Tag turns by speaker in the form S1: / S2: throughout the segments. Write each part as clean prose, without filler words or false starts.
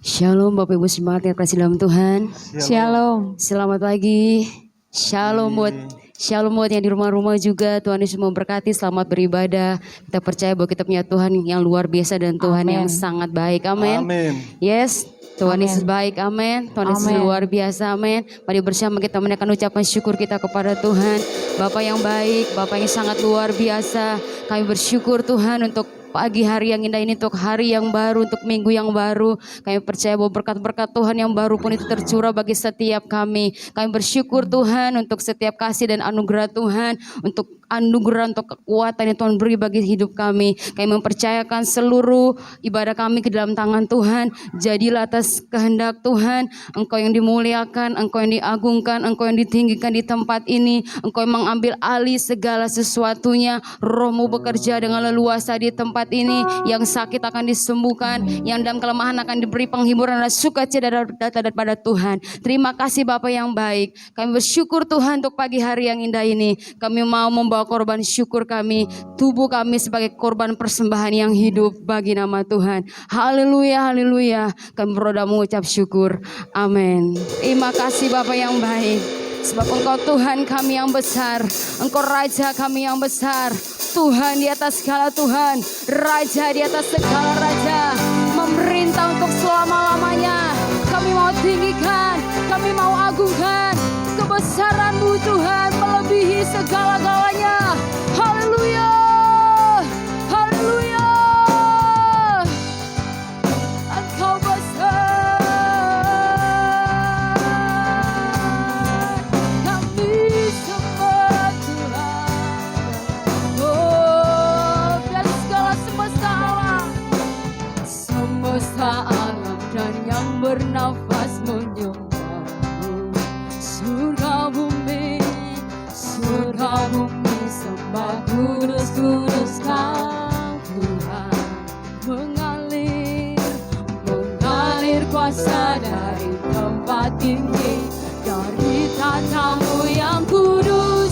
S1: Shalom Bapak Ibu semangat yang kasih dalam Tuhan.
S2: Shalom.
S1: Selamat pagi. Shalom buat yang di rumah-rumah juga. Tuhan Yesus memberkati, selamat beribadah. Kita percaya bahwa kita punya Tuhan yang luar biasa dan Tuhan yang sangat baik. Amin. Yes, Tuhan Yesus baik. Amin. Tuhan Yesus luar biasa. Amin. Mari bersama kita menaikkan ucapan syukur kita kepada Tuhan. Bapak yang baik, Bapak yang sangat luar biasa. Kami bersyukur Tuhan untuk pagi hari yang indah ini, untuk hari yang baru, untuk minggu yang baru. Kami percaya bahwa berkat-berkat Tuhan yang baru pun itu tercurah bagi setiap kami. Kami bersyukur Tuhan untuk setiap kasih dan anugerah Tuhan, untuk anugerah, untuk kekuatan yang Tuhan beri bagi hidup kami. Kami mempercayakan seluruh ibadah kami ke dalam tangan Tuhan. Jadilah atas kehendak Tuhan. Engkau yang dimuliakan, Engkau yang diagungkan, Engkau yang ditinggikan di tempat ini. Engkau yang mengambil alih segala sesuatunya. Roh-Mu bekerja dengan leluasa di tempat ini. Yang sakit akan disembuhkan, yang dalam kelemahan akan diberi penghiburan dan sukacita daripada Tuhan. Terima kasih Bapa yang baik. Kami bersyukur Tuhan untuk pagi hari yang indah ini. Kami mau membawa korban syukur kami, tubuh kami sebagai korban persembahan yang hidup bagi nama Tuhan. Haleluya, haleluya. Kami berdoa mengucap syukur. Amin. Terima kasih Bapa yang baik. Sebab Engkau Tuhan kami yang besar, Engkau Raja kami yang besar. Tuhan di atas segala Tuhan, Raja di atas segala Raja, memerintah untuk selama-lamanya. Kami mau tinggikan, kami mau agungkan kebesaran-Mu Tuhan, melebihi segala-galanya. Haleluya, haleluya. Engkau besar, kami sembah Tuhan. Oh, dari segala semesta alam, semesta alam dan yang bernafas menyembah-Mu. Surga bumi sembah kudus, kudus Kau Tuhan. Mengalir kuasa dari tempat tinggi, dari tatamu yang kudus.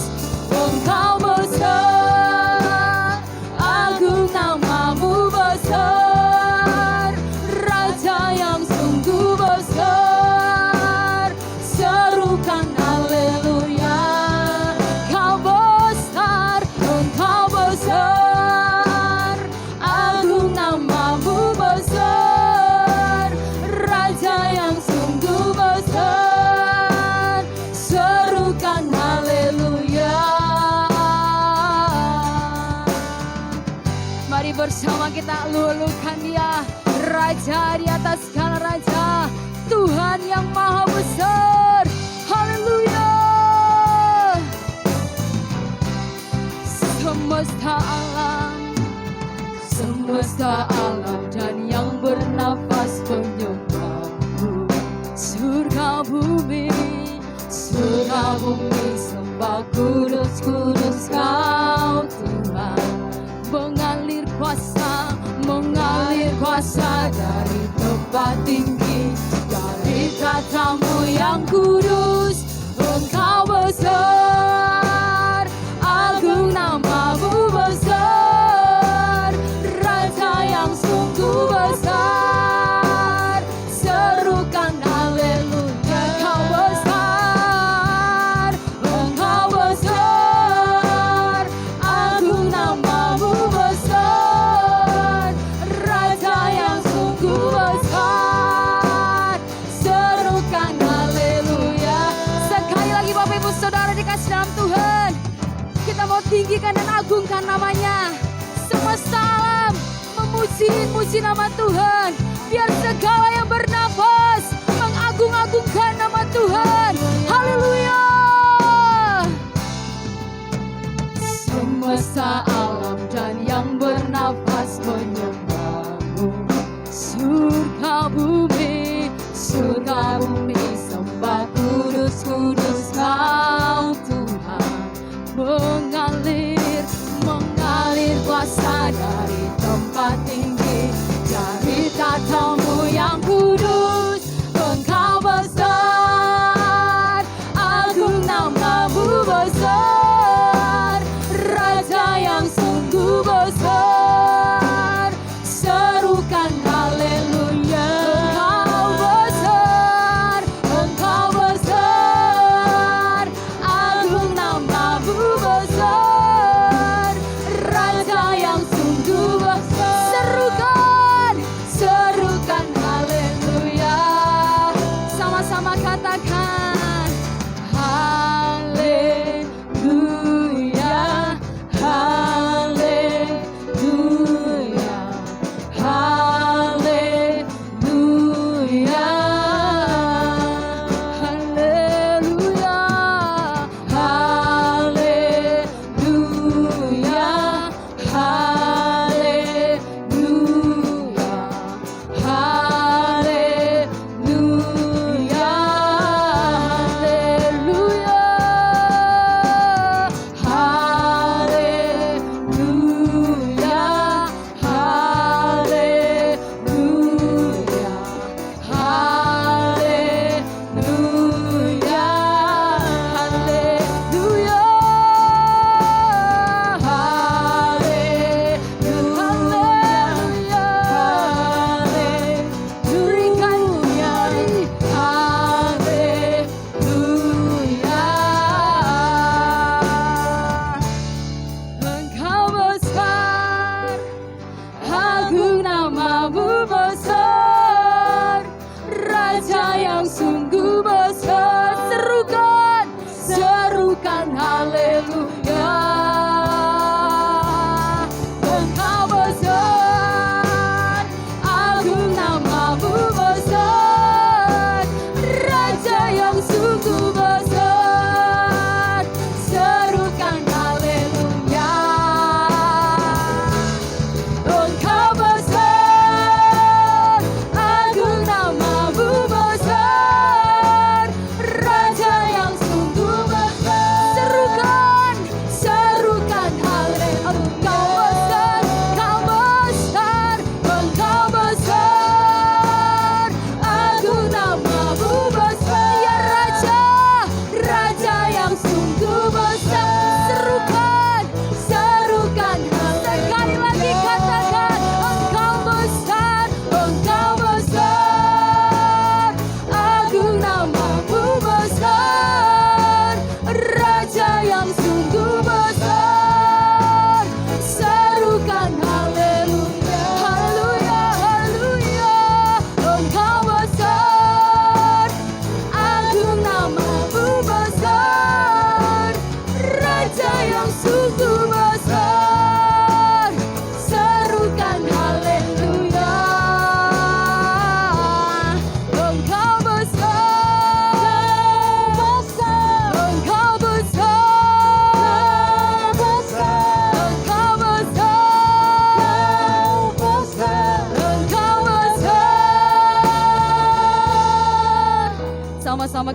S1: Engkau besar, agung nama-Mu besar, Raja yang sungguh besar. Serukan haleluya. Kau besar, Engkau besar, agung nama-Mu besar, Raja yang sungguh besar. Serukan haleluya. Mari bersama kita lulukan Dia, Raja di atas segala raja, Tuhan yang maha besar. Haleluya. Semesta alam dan yang bernafas menyembah-Mu. Surga bumi sembah kudus, kudus Kau Tuhan. Mengalir kuasa dari tempat tinggi, dari tatamu yang kudus. Engkau besar, agung nama-Mu besar, Raja yang sungguh besar. Serukan haleluya. Kau besar, Engkau besar, agung nama-Mu besar, Raja yang sungguh besar. Serukan haleluya. Sekali lagi Bapak Ibu Saudara dikasih dalam Tuhan, kita mau tinggikan dan agungkan namanya. Semesta alam memuji nama Tuhan. Biar segala yang bernafas mengagung-agungkan nama Tuhan. Haleluya. Semesta alam dan yang bernafas menyembah-Mu. Surga bumi sembah kudus, kudus Kau Tuhan. Mengalir kuasa dari tempat tinggi, dari tatamu yang kudus. Engkau besar, agung nama-Mu besar, Raja yang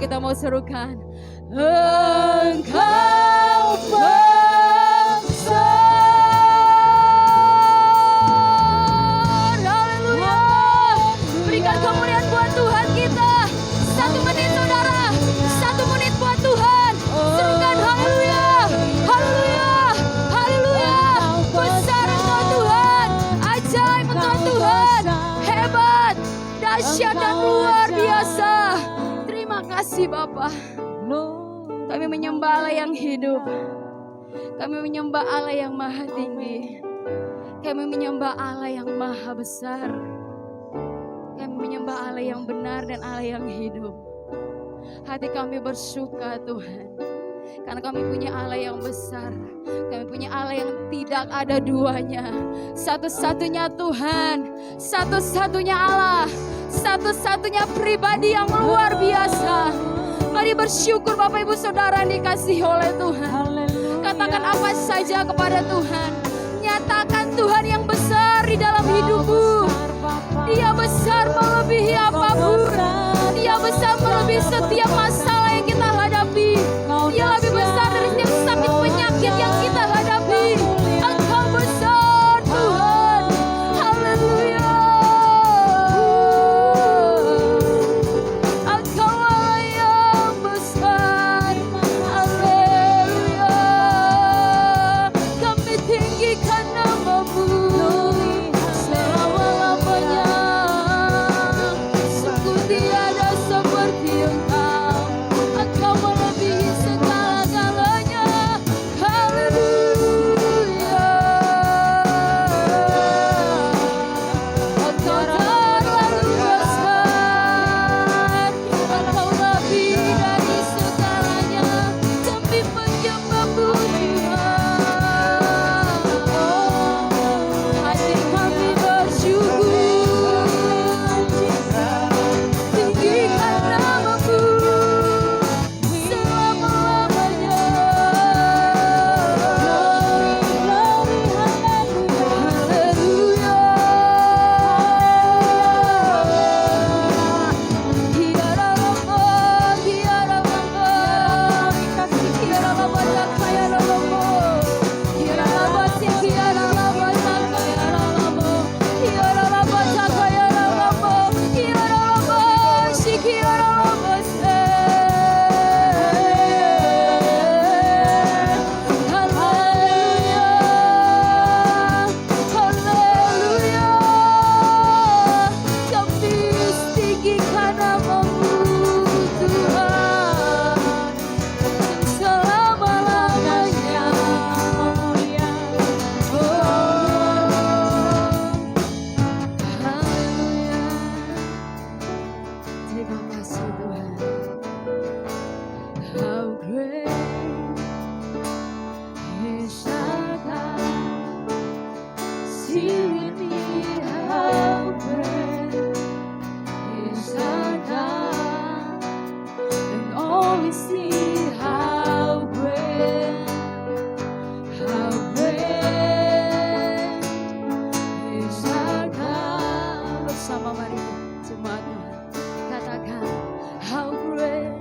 S1: kita mau serukan. Engkau besar. Haleluya. Berikan kemuliaan buat Tuhan kita. 1 menit saudara. 1 menit buat Tuhan. Serukan haleluya. Haleluya. Haleluya. Besar Engkau Tuhan. Ajaib Engkau Tuhan. Hebat. Dahsyat dan luar biasa. Terima kasih Bapa. Kami menyembah Allah yang hidup. Kami menyembah Allah yang maha tinggi. Kami menyembah Allah yang maha besar. Kami menyembah Allah yang benar dan Allah yang hidup. Hati kami bersuka Tuhan, karena kami punya Allah yang besar. Kami punya Allah yang tidak ada duanya. Satu-satunya Tuhan, satu-satunya Allah, satu-satunya pribadi yang luar biasa. Mari bersyukur Bapak Ibu Saudara yang dikasihi oleh Tuhan. Katakan apa saja kepada Tuhan. Nyatakan Tuhan yang besar di dalam hidupmu. Dia besar melebihi apapun. Dia besar melebihi setiap masalah yang kita hadapi. Dia lebih besar dari setiap sakit penyakit yang kita hadapi. Engkau besar Tuhan. Haleluya. Engkau Allah yang besar. Haleluya. Kami tinggikan nama-Mu selama-lamanya. Sungguh tiada seperti Engkau. Engkau melebihi segala-galanya. Haleluya. Engkau terlalu besar. Engkau lebih dari segalanya. Kami menyembah-Mu Tuhan. Hati kami bersyukur. Tinggikan nama-Mu selama-lamanya. Haleluya. Tiada lama, tiada lama. Tiada lama tak kaya lama. Tiada lama sih, tiada lama tak kaya lama. Tiada lama tak kaya lama. Tiada lama sih, tiada lama Haleluya. Haleluya. Kami tinggikan nama-Mu Tuhan selama-lamanya. Haleluya. Terima kasih Tuhan. How great is our God. Sing with me, how great is our God. And all we see, how great is our God. Bersama mari jemaat Tuhan katakan, how great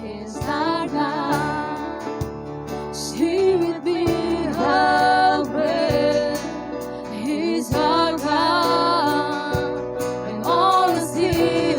S1: is our God. Sing with me, how great is our God. And all we see,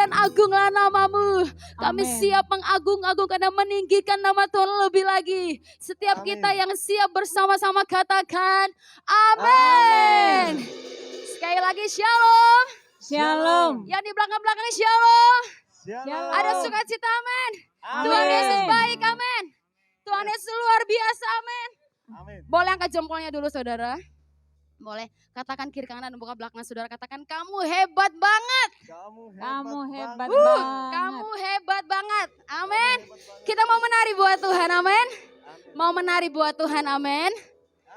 S1: dan agunglah namamu. Kami siap mengagung-agungkan dan meninggikan nama Tuhan lebih lagi. Setiap kita yang siap bersama-sama katakan amin. Sekali lagi shalom.
S2: Shalom.
S1: Yang di belakang-belakangnya shalom.
S2: Shalom.
S1: Ada sukacita amin. Tuhan Yesus baik amin. Tuhan Yesus luar biasa amin. Boleh angkat jempolnya dulu saudara. Boleh katakan kiri kanan dan buka belakang saudara. Katakan kamu hebat banget.
S2: Kamu hebat banget.
S1: Kamu hebat banget. Amin. Kita mau menari buat Tuhan. Amin. Mau menari buat Tuhan. Amin.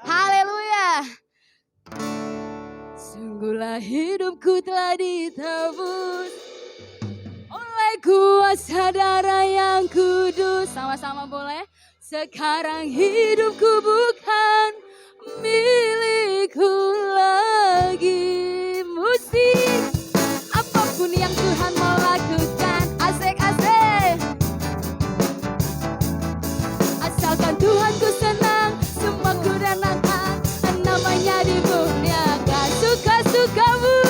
S1: Haleluya. Sungguhlah hidupku telah ditebus oleh kuasa darah yang kudus. Sama-sama boleh. Sekarang hidupku bukan milikku lagi. Musik apapun yang Tuhan mau lakukan, asik-asik. Asalkan Tuhanku senang, semua ku relakan, namanya dimuliakan. Suka-sukamu,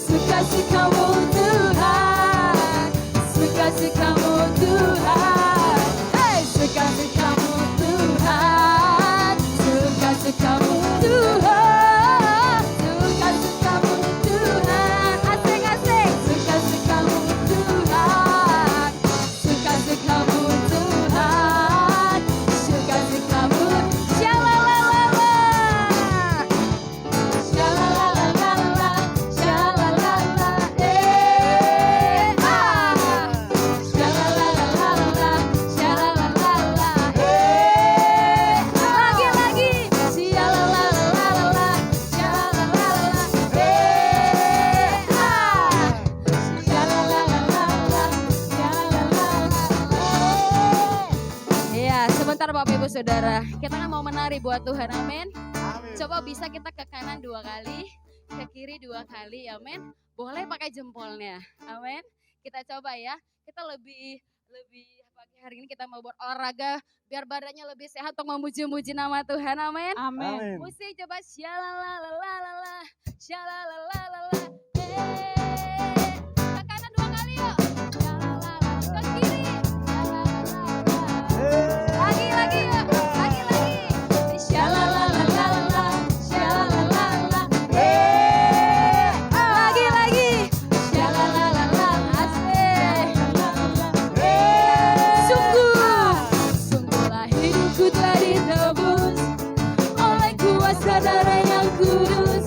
S1: suka-sukamu Tuhan, suka-sukamu Tuhan, hey, suka-sukamu Tuhan, suka-sukamu Tuhan, suka-sukamu Tuhan, asik-asik, suka-sukamu Tuhan, suka-sukamu Tuhan, suka-sukamu, shalalala, shalalala, shalalala, shalalala, shalalala, lagi-lagi, shalalala, shalalala, ya, sebentar Bapak Ibu Saudara, kita kan mau menari buat Tuhan, amin. Coba bisa kita ke kanan 2 kali, ke kiri 2 kali, amin. Boleh pakai jempolnya, amin. Kita coba ya, kita lebih pagi hari ini kita mau berolahraga biar badannya lebih sehat untuk memuji-muji nama Tuhan, amin.
S2: Amin.
S1: Musik coba shalalalalala, shalalalalala, ke kanan 2 kali yuk, shalalala, ke kiri, shalalala, lagi yuk, lagi, shalalalalala, shalalala, lagi, shalalalala, asik. Sungguhlah hidupku telah ditebus oleh kuasa darah yang kudus.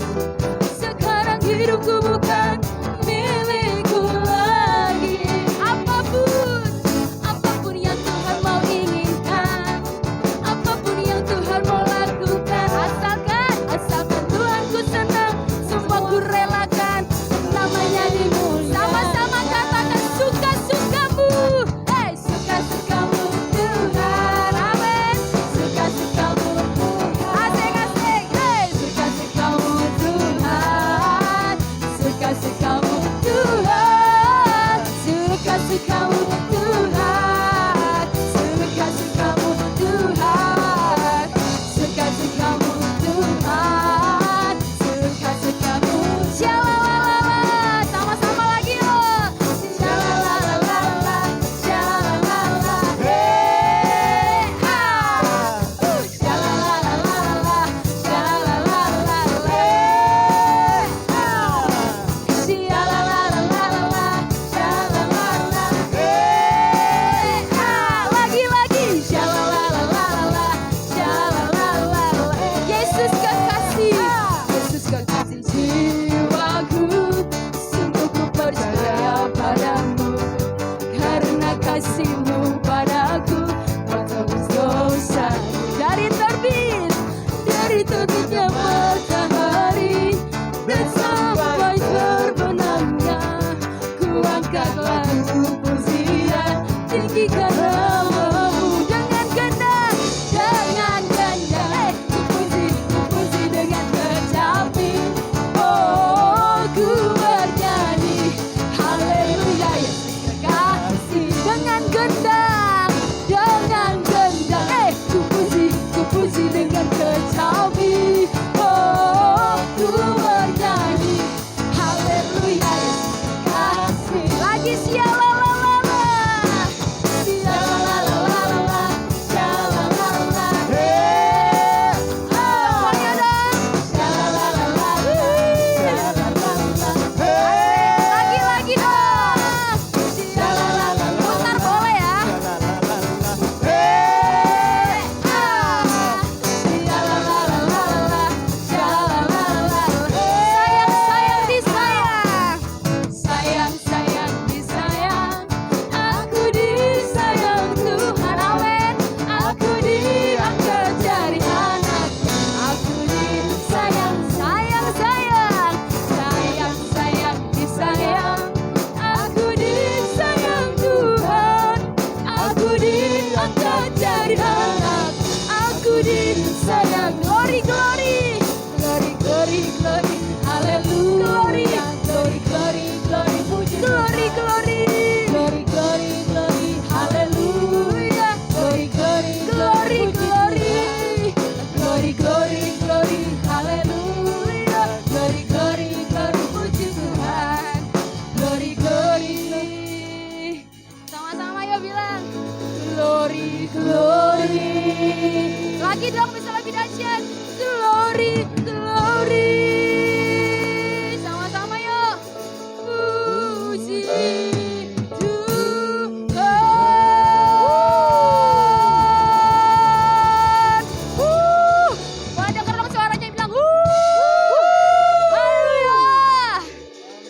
S1: Sekarang hidupku bukan sayang. Glory, glory, glory, glory, glory, haleluya. Glory, glory, glory, puji glory, glory, glory, glory, glory, haleluya. Glory, glory, glory, glory, glory, glory, glory, haleluya. Glory, glory, glory, puji Tuhan. Glory, glory. Sama-sama ya bilang glory, glory. Lagi dong, bisa lebih dahsyat. Glory, glory. Sama-sama yuk. Puji Tuhan. Wah, denger dong suaranya bilang haleluya.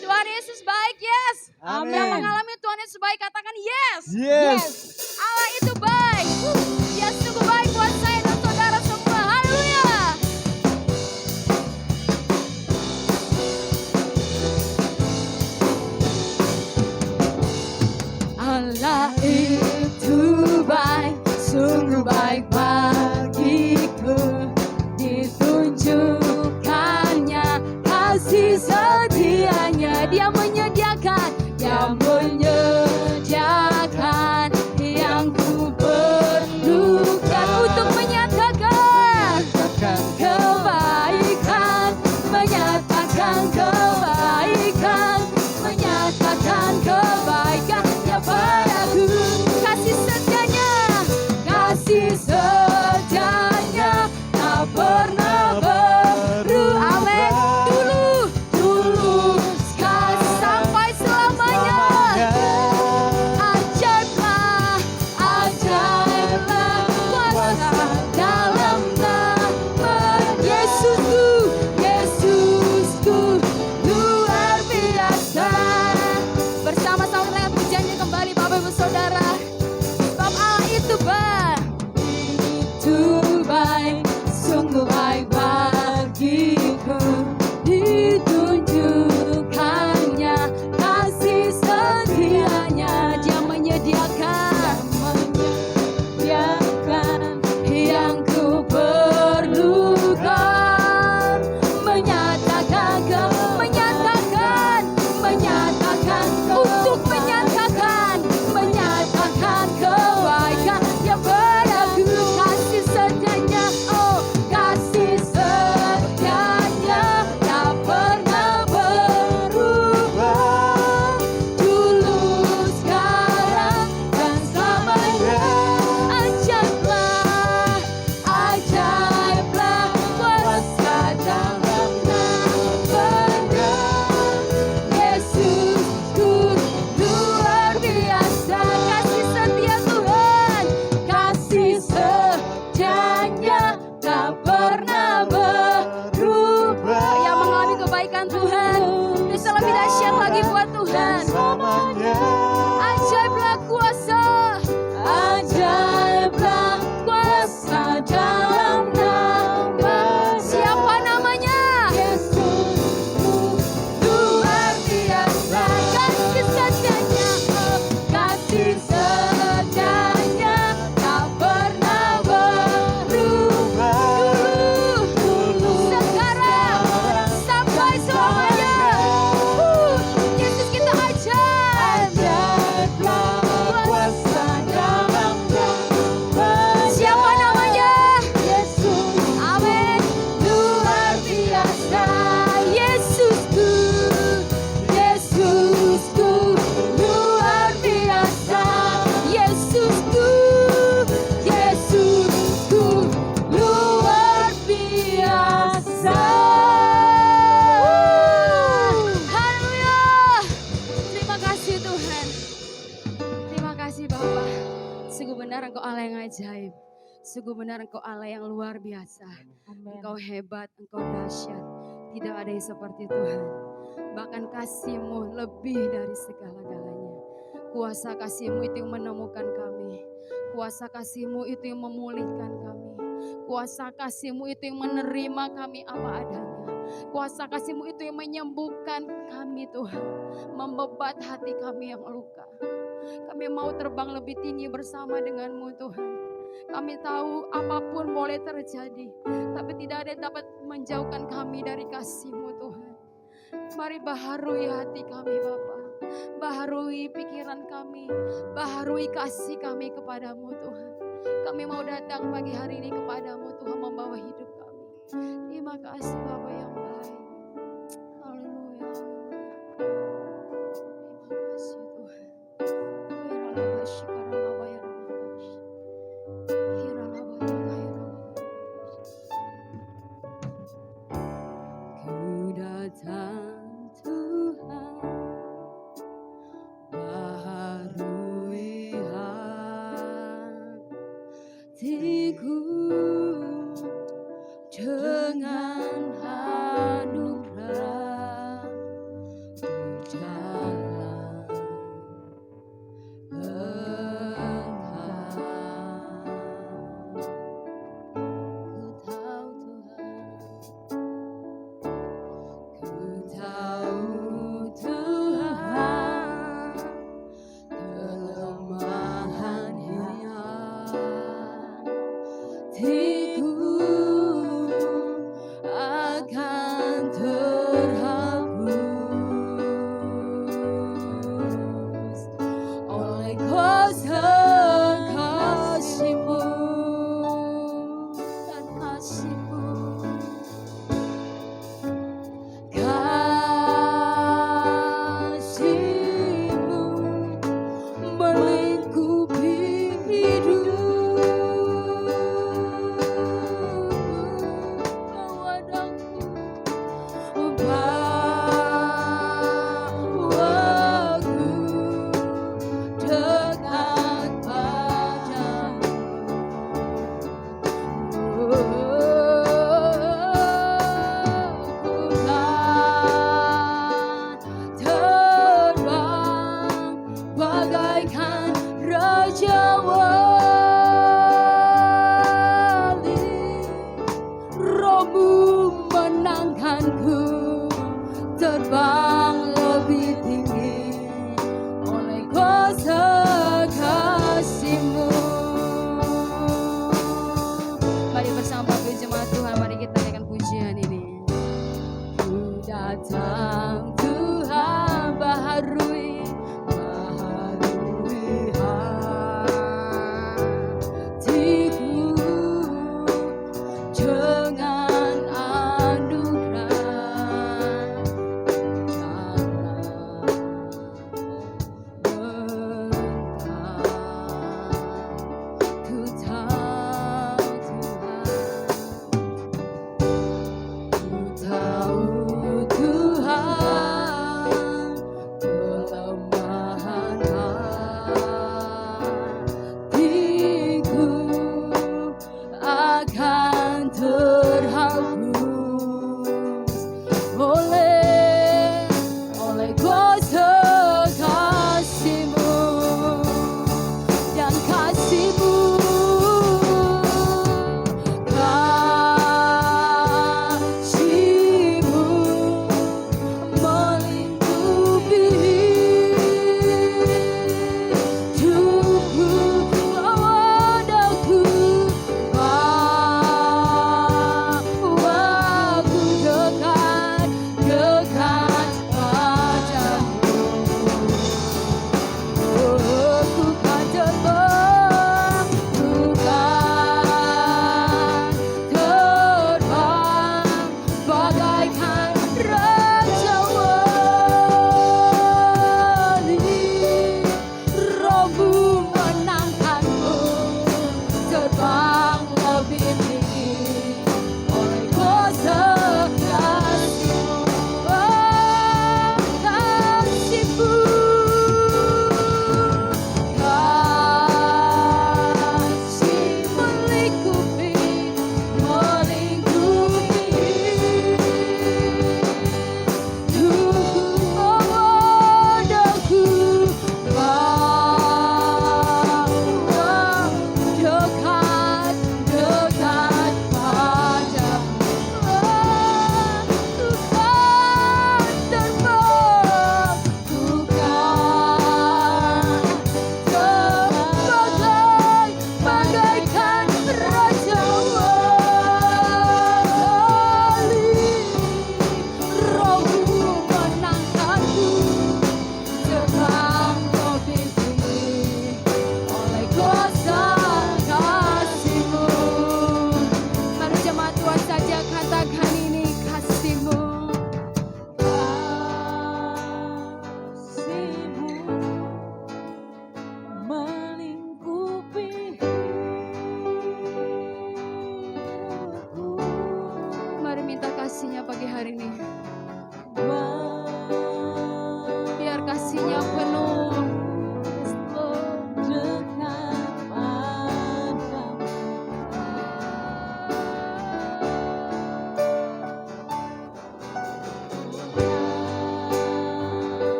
S1: Tuhan Yesus baik, yes.
S3: Amin.
S1: Yang mengalami Tuhan Yesus baik, katakan yes.
S3: Yes.
S1: Allah itu baik. Dia sungguh baik buat saya dan saudara semua. Haleluya. Allah itu baik, sungguh baik bagiku. Ditunjukkannya kasih setianya. Dia menyediakan yang ku perlukan untuk menyatakan kebaikan, menyatakan kebaikan, menyatakan kebaikannya padaku. Kasih setianya tak pernah berubah. Amin. Dulu sampai selamanya. Ajaiblah kuasa dalam nama Yesusku, luar biasa. Bersama-sama kita pujiannya kembali Bapak Ibu Saudara. Sebab Allah itu baik, sungguh baik bagiku. Ditunjukkannya kasih setianya. Dia menyediakan yang ku perlukan. Menyatakan untuk menyatakan kebaikan yang padaku. Kasih setianya, oh kasih setianya tak pernah berubah. Dulu, sekarang dan selamanya. Ajaiblah kuasa dalam nama-Nya. Yesusku luar biasa. Kasih setia Tuhan, kasih setianya tak pernah berubah. Yang mengalami kebaikan Tuhan bisa lebih dahsyat lagi buat Tuhan. Ajaiblah kuasa dalam nama. Siapa namanya? Yesusku luar biasa. Kasih setianya, oh, kasih setianya tak pernah berubah. Dulu, sekarang, sampai selamanya. Yesus kita ajaiblah kuasa dalam nama. Siapa namanya? Yesus. Amin. Luar biasa. Yesusku luar biasa. Yesusku luar biasa. Haleluya. Terima kasih Tuhan. Terima kasih Bapa. Sungguh benar Engkau Allah yang ajaib. Sungguh benar Engkau Allah yang luar biasa. Engkau hebat, Engkau dahsyat. Tidak ada yang seperti Tuhan. Bahkan kasih-Mu lebih dari segala-galanya. Kuasa kasih-Mu itu yang menemukan kami. Kuasa kasih-Mu itu yang memulihkan kami. Kuasa kasih-Mu itu yang menerima kami apa adanya. Kuasa kasih-Mu itu yang menyembuhkan kami Tuhan. Membebat hati kami yang luka. Kami mau terbang lebih tinggi bersama dengan-Mu Tuhan. Kami tahu apapun boleh terjadi, tapi tidak ada yang dapat menjauhkan kami dari kasih-Mu Tuhan. Mari baharui hati kami Bapa, baharui pikiran kami, baharui kasih kami kepadamu Tuhan. Kami mau datang pagi hari ini kepadamu Tuhan, membawa hidup kami. Terima kasih Bapa yang baik. Haleluya. Terima kasih Tuhan. Ku datang Tuhan, baharui hatiku dengan anugerah, berjalan engkau. Ku tahu Tuhan, kelemahan hatiku akan terhapus oleh kuasa kasih-Mu dan kasih-Mu. Kasih-Mu melingkupi hidup, bawaku dekat padamu. Ku kan terbang bagaikan raja wali, Roh-Mu menangkanku terbang lebih tinggi oleh kuasa kasih-Mu. Mari bersama Bapak Jemaat Tuhan, mari kita naikkan pujian ini. Ku datang Tuhan, baharui hatiku dengan anugerah, Ku tahu Tuhan,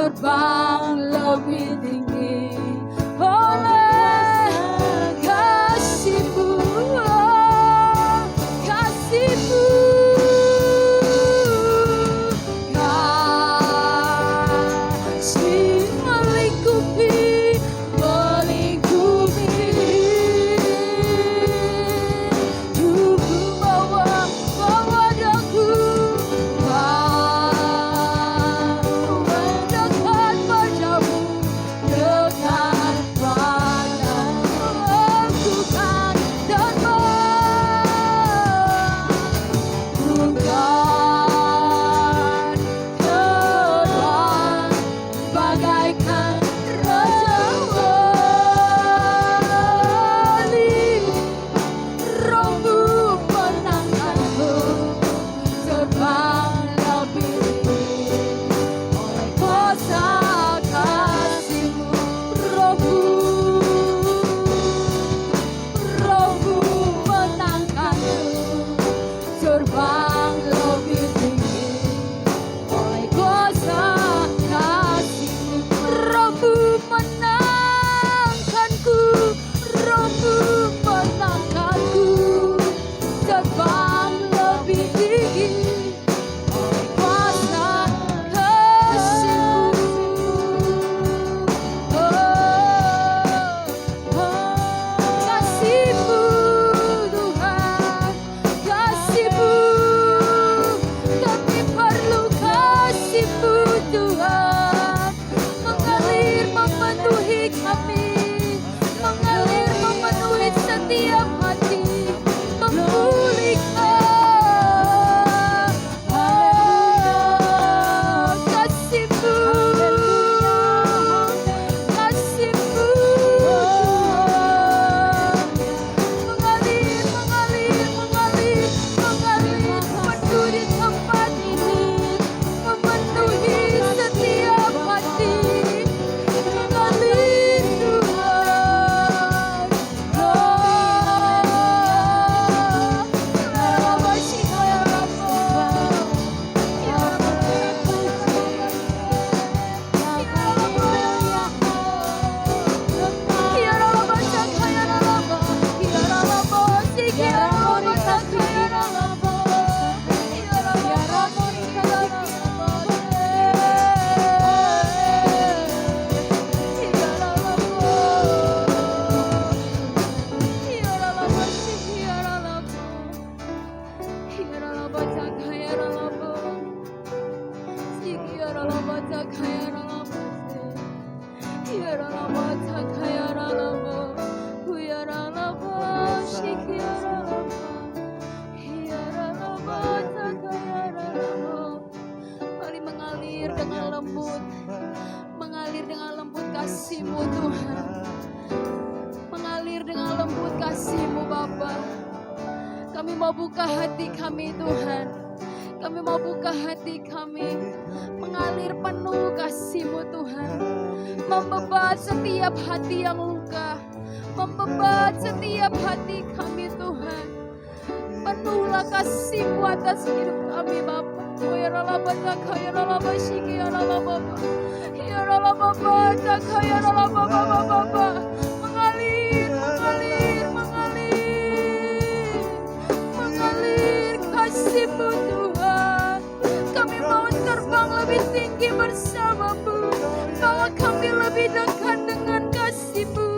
S2: terbang lebih tinggi oleh kasih-Mu, oh, kasih-Mu. Kasih melingkupi, melingkupi hidupku, bawa daku, mendekat padamu, dekat padamu, lakukan dan bukan terbang bagaikan raja wali. Rohmu menangkanku, terbang lebih tinggi oleh kuasa kasih-Mu. Rohmu menangkanku, terbang lebih tinggi oleh kuasa kasih-Mu. Rohmu menangkanku, Rohmu menangkanku, terbang lebih tinggi oleh kuasa kasih-Mu. Kasih-Mu Tuhan, kasih-Mu, kami perlu kasih-Mu Tuhan, mengalir memenuhi kami, mengalir memenuhi setiap hati, memulihkan. Kasih-Mu, kasih-Mu mengalir, mengalir, mengalir, mengalir, penuh di tempat ini, memenuhi setiap hati, mengalir Tuhan. Mari mengalir dengan lembut, mengalir dengan lembut kasih-Mu Tuhan, mengalir dengan lembut kasih-Mu Bapa. Kami mau buka hati kami Tuhan, kami mau buka hati kami, mengalir penuh kasih-Mu Tuhan, membebat setiap hati yang luka, membebat setiap hati kami Tuhan. Penuhlah kasih-Mu atas hidup kami Bapa. Ya Allah Bapa, ya Allah Bapa, ya Allah Bapa, ya Allah Bapa, ya Allah Bapa, mengalir, mengalir, mengalir, mengalir kasih-Mu Tuhan. Kami mau terbang lebih tinggi bersama-Mu, bawa kami lebih dekat dengan kasih-Mu.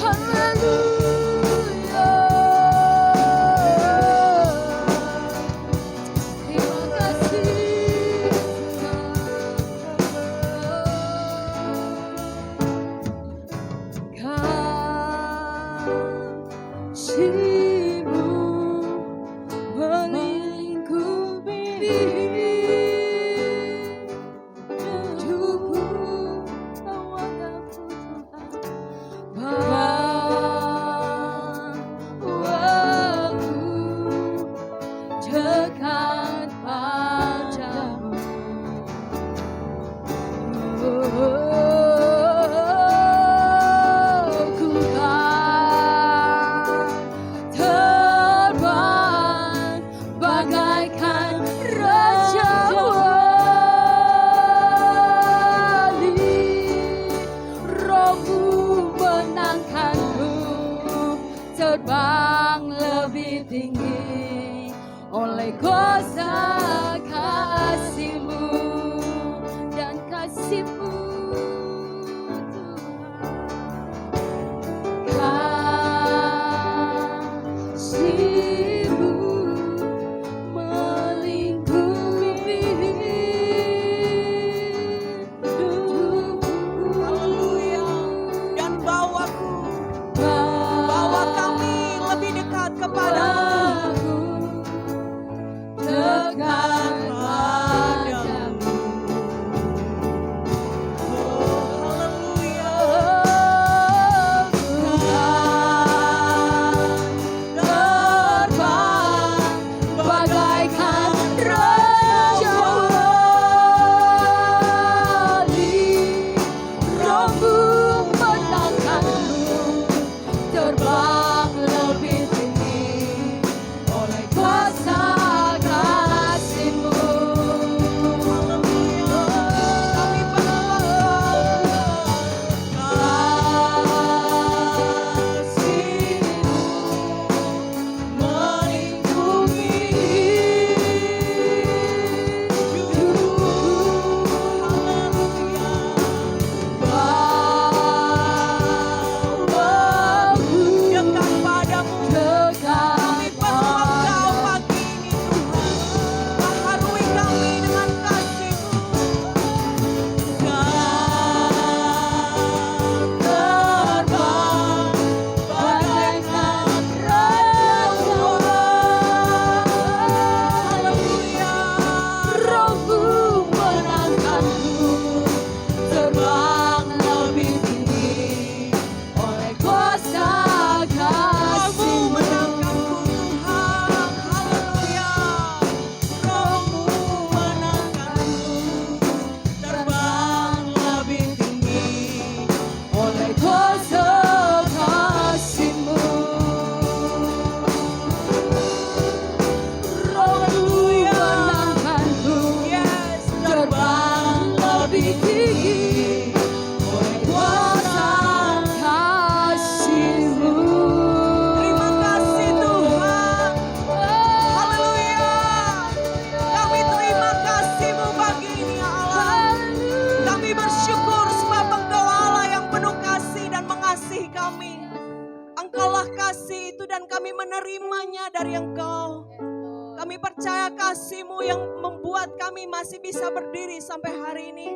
S2: Hallelujah.
S3: menerimanya dari Engkau. Kami percaya kasih-Mu yang membuat kami masih bisa berdiri sampai hari ini.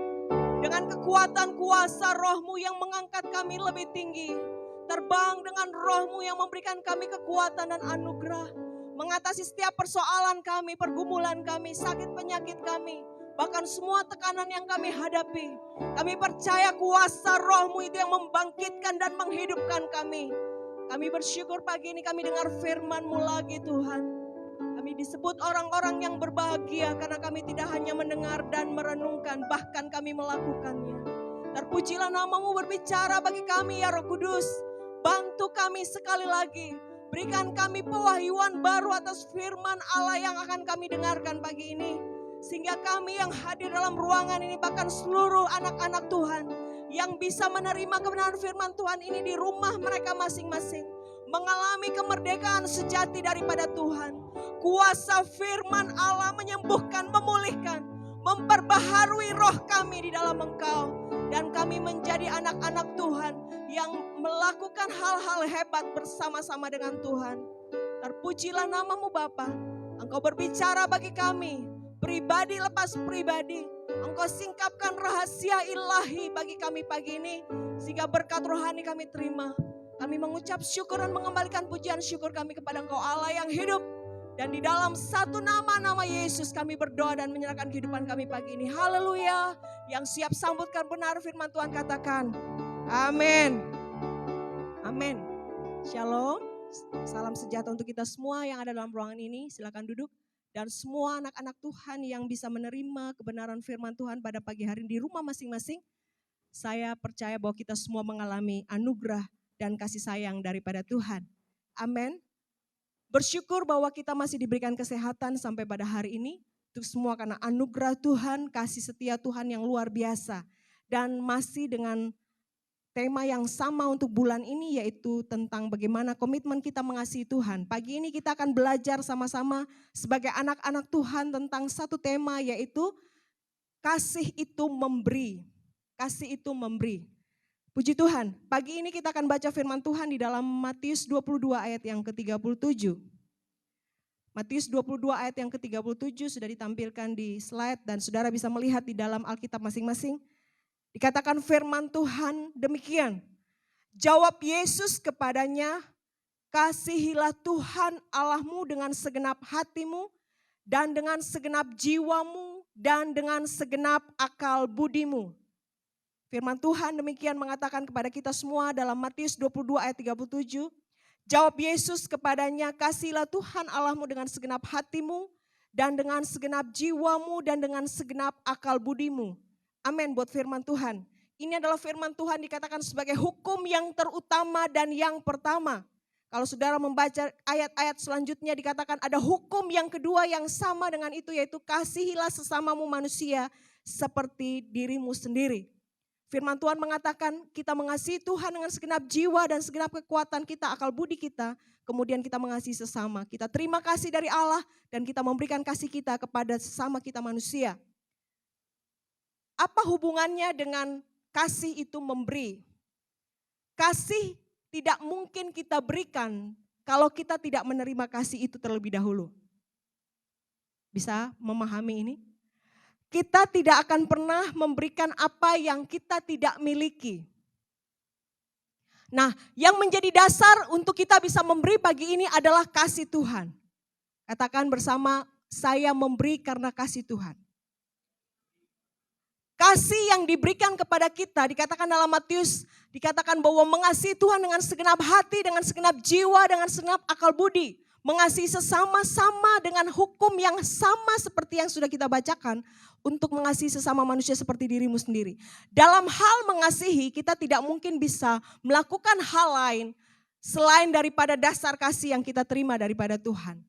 S3: Dengan kekuatan kuasa Roh-Mu yang mengangkat kami lebih tinggi. Terbang dengan Roh-Mu yang memberikan kami kekuatan dan anugerah. Mengatasi setiap persoalan kami, pergumulan kami, sakit penyakit kami. Bahkan semua tekanan yang kami hadapi. Kami percaya kuasa Roh-Mu itu yang membangkitkan dan menghidupkan kami. Kami bersyukur pagi ini kami dengar firman-Mu lagi Tuhan. Kami disebut orang-orang yang berbahagia karena kami tidak hanya mendengar dan merenungkan, bahkan kami melakukannya. Terpujilah nama-Mu berbicara bagi kami ya Roh Kudus. Bantu kami sekali lagi. Berikan kami pewahyuan baru atas firman Allah yang akan kami dengarkan pagi ini. Sehingga kami yang hadir dalam ruangan ini, bahkan seluruh anak-anak Tuhan yang bisa menerima kebenaran firman Tuhan ini di rumah mereka masing-masing. Mengalami kemerdekaan sejati daripada Tuhan. Kuasa firman Allah menyembuhkan, memulihkan, memperbaharui roh kami di dalam Engkau. Dan kami menjadi anak-anak Tuhan yang melakukan hal-hal hebat bersama-sama dengan Tuhan. Terpujilah nama-Mu Bapa. Engkau berbicara bagi kami, pribadi lepas pribadi. Engkau singkapkan rahasia ilahi bagi kami pagi ini. Sehingga berkat rohani kami terima. Kami mengucap syukur dan mengembalikan pujian syukur kami kepada Engkau Allah yang hidup. Dan di dalam satu nama Yesus kami berdoa dan menyerahkan kehidupan kami pagi ini. Haleluya. Yang siap sambutkan benar firman Tuhan katakan. Amin. Amin. Shalom. Salam sejahtera untuk kita semua yang ada dalam ruangan ini. Silakan duduk. Dan semua anak-anak Tuhan yang bisa menerima kebenaran firman Tuhan pada pagi hari di rumah masing-masing. Saya percaya bahwa kita semua mengalami anugerah dan kasih sayang daripada Tuhan. Amin. Bersyukur bahwa kita masih diberikan kesehatan sampai pada hari ini. Untuk semua karena anugerah Tuhan, kasih setia Tuhan yang luar biasa. Dan masih dengan tema yang sama untuk bulan ini yaitu tentang bagaimana komitmen kita mengasihi Tuhan. Pagi ini kita akan belajar sama-sama sebagai anak-anak Tuhan tentang satu tema yaitu kasih itu memberi. Kasih itu memberi. Puji Tuhan, pagi ini kita akan baca firman Tuhan di dalam Matius 22 ayat yang ke-37. Matius 22 ayat yang ke-37 sudah ditampilkan di slide dan saudara bisa melihat di dalam Alkitab masing-masing. Dikatakan firman Tuhan demikian. Jawab Yesus kepadanya, kasihilah Tuhan Allahmu dengan segenap hatimu dan dengan segenap jiwamu dan dengan segenap akal budimu. Firman Tuhan demikian mengatakan kepada kita semua dalam Matius 22 ayat 37. Jawab Yesus kepadanya, kasihilah Tuhan Allahmu dengan segenap hatimu dan dengan segenap jiwamu dan dengan segenap akal budimu. Amin buat firman Tuhan. Ini adalah firman Tuhan dikatakan sebagai hukum yang terutama dan yang pertama. Kalau saudara membaca ayat-ayat selanjutnya dikatakan ada hukum yang kedua yang sama dengan itu yaitu kasihilah sesamamu manusia seperti dirimu sendiri. Firman Tuhan mengatakan kita mengasihi Tuhan dengan segenap jiwa dan segenap kekuatan kita, akal budi kita. Kemudian kita mengasihi sesama. Kita terima kasih dari Allah dan kita memberikan kasih kita kepada sesama kita manusia. Apa hubungannya dengan kasih itu memberi? Kasih tidak mungkin kita berikan kalau kita tidak menerima kasih itu terlebih dahulu. Bisa memahami ini? Kita tidak akan pernah memberikan apa yang kita tidak miliki. Nah, yang menjadi dasar untuk kita bisa memberi pagi ini adalah kasih Tuhan. Katakan bersama, saya memberi karena kasih Tuhan. Kasih yang diberikan kepada kita, dikatakan dalam Matius, dikatakan bahwa mengasihi Tuhan dengan segenap hati, dengan segenap jiwa, dengan segenap akal budi. Mengasihi sesama sama dengan hukum yang sama seperti yang sudah kita bacakan untuk mengasihi sesama manusia seperti dirimu sendiri. Dalam hal mengasihi kita tidak mungkin bisa melakukan hal lain selain daripada dasar kasih yang kita terima daripada Tuhan.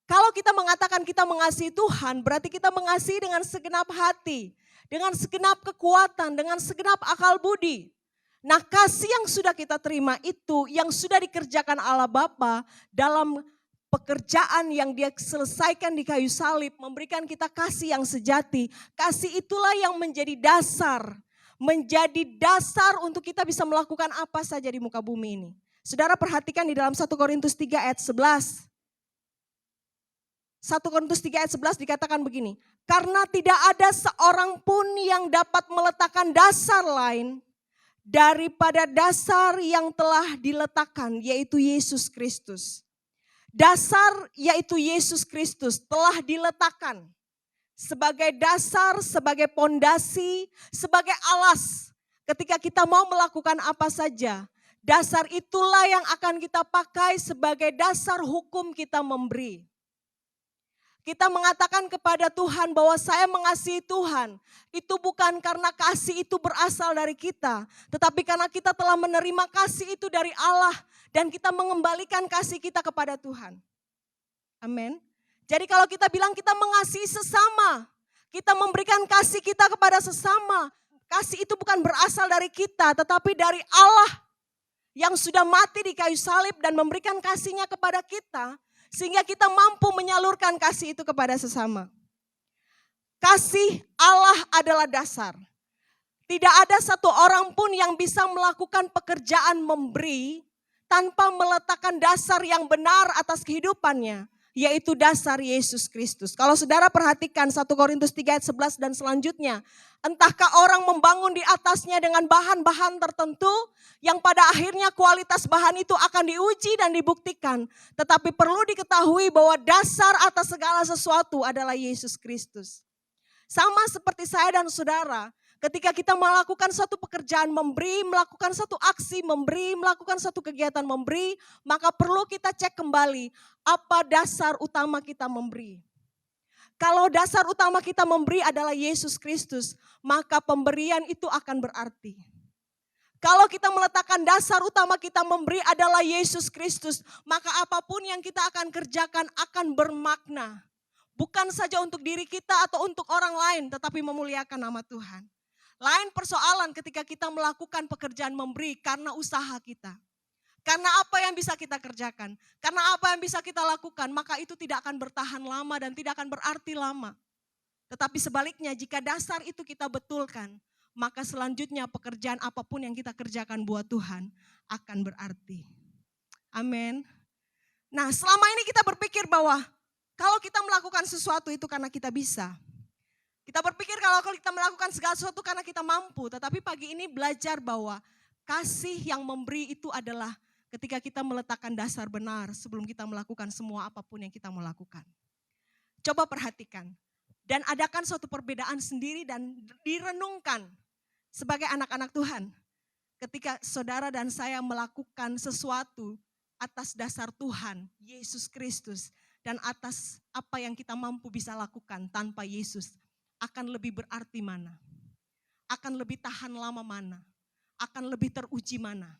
S3: Kalau kita mengatakan kita mengasihi Tuhan berarti kita mengasihi dengan segenap hati, dengan segenap kekuatan, dengan segenap akal budi. Nah, kasih yang sudah kita terima itu yang sudah dikerjakan Allah Bapa dalam pekerjaan yang Dia selesaikan di kayu salib, memberikan kita kasih yang sejati. Kasih itulah yang menjadi dasar untuk kita bisa melakukan apa saja di muka bumi ini. Saudara perhatikan di dalam 1 Korintus 3 ayat 11. 1 Korintus 3 ayat 11 dikatakan begini. Karena tidak ada seorang pun yang dapat meletakkan dasar lain daripada dasar yang telah diletakkan, yaitu Yesus Kristus. Dasar yaitu Yesus Kristus telah diletakkan sebagai dasar, sebagai pondasi, sebagai alas. Ketika kita mau melakukan apa saja, dasar itulah yang akan kita pakai sebagai dasar hukum kita memberi. Kita mengatakan kepada Tuhan bahwa saya mengasihi Tuhan. Itu bukan karena kasih itu berasal dari kita. Tetapi karena kita telah menerima kasih itu dari Allah. Dan kita mengembalikan kasih kita kepada Tuhan. Amin. Jadi kalau kita bilang kita mengasihi sesama. Kita memberikan kasih kita kepada sesama. Kasih itu bukan berasal dari kita. Tetapi dari Allah. Yang sudah mati di kayu salib dan memberikan kasihnya kepada kita. Sehingga kita mampu menyalurkan kasih itu kepada sesama. Kasih Allah adalah dasar. Tidak ada satu orang pun yang bisa melakukan pekerjaan memberi tanpa meletakkan dasar yang benar atas kehidupannya. Yaitu dasar Yesus Kristus. Kalau saudara perhatikan 1 Korintus 3 ayat 11 dan selanjutnya. Entahkah orang membangun di atasnya dengan bahan-bahan tertentu yang pada akhirnya kualitas bahan itu akan diuji dan dibuktikan. Tetapi perlu diketahui bahwa dasar atas segala sesuatu adalah Yesus Kristus. Sama seperti saya dan saudara, ketika kita melakukan suatu pekerjaan memberi, melakukan satu aksi memberi, melakukan satu kegiatan memberi, maka perlu kita cek kembali apa dasar utama kita memberi. Kalau dasar utama kita memberi adalah Yesus Kristus, maka pemberian itu akan berarti. Kalau kita meletakkan dasar utama kita memberi adalah Yesus Kristus, maka apapun yang kita akan kerjakan akan bermakna. Bukan saja untuk diri kita atau untuk orang lain, tetapi memuliakan nama Tuhan. Lain persoalan ketika kita melakukan pekerjaan memberi karena usaha kita. Karena apa yang bisa kita kerjakan, karena apa yang bisa kita lakukan, maka itu tidak akan bertahan lama dan tidak akan berarti lama. Tetapi sebaliknya jika dasar itu kita betulkan, maka selanjutnya pekerjaan apapun yang kita kerjakan buat Tuhan akan berarti. Amin. Nah, selama ini kita berpikir bahwa kalau kita melakukan sesuatu itu karena kita bisa. Kita berpikir kalau kita melakukan segala sesuatu karena kita mampu. Tetapi pagi ini belajar bahwa kasih yang memberi itu adalah ketika kita meletakkan dasar benar sebelum kita melakukan semua apapun yang kita mau lakukan. Coba perhatikan. Dan adakan suatu perbedaan sendiri dan direnungkan sebagai anak-anak Tuhan. Ketika saudara dan saya melakukan sesuatu atas dasar Tuhan, Yesus Kristus. Dan atas apa yang kita mampu bisa lakukan tanpa Yesus. Akan lebih berarti mana? Akan lebih tahan lama mana? Akan lebih teruji mana?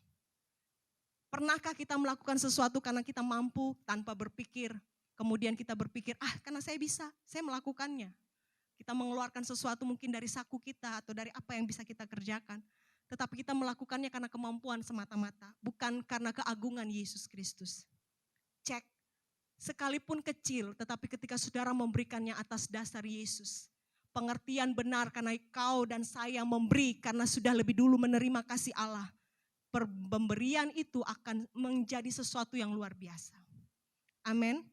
S3: Pernahkah kita melakukan sesuatu karena kita mampu tanpa berpikir? Kemudian kita berpikir, karena saya bisa, saya melakukannya. Kita mengeluarkan sesuatu mungkin dari saku kita atau dari apa yang bisa kita kerjakan. Tetapi kita melakukannya karena kemampuan semata-mata. Bukan karena keagungan Yesus Kristus. Cek, sekalipun kecil tetapi ketika saudara memberikannya atas dasar Yesus. Pengertian benar karena kau dan saya memberi karena sudah lebih dulu menerima kasih Allah. Pemberian itu akan menjadi sesuatu yang luar biasa. Amin.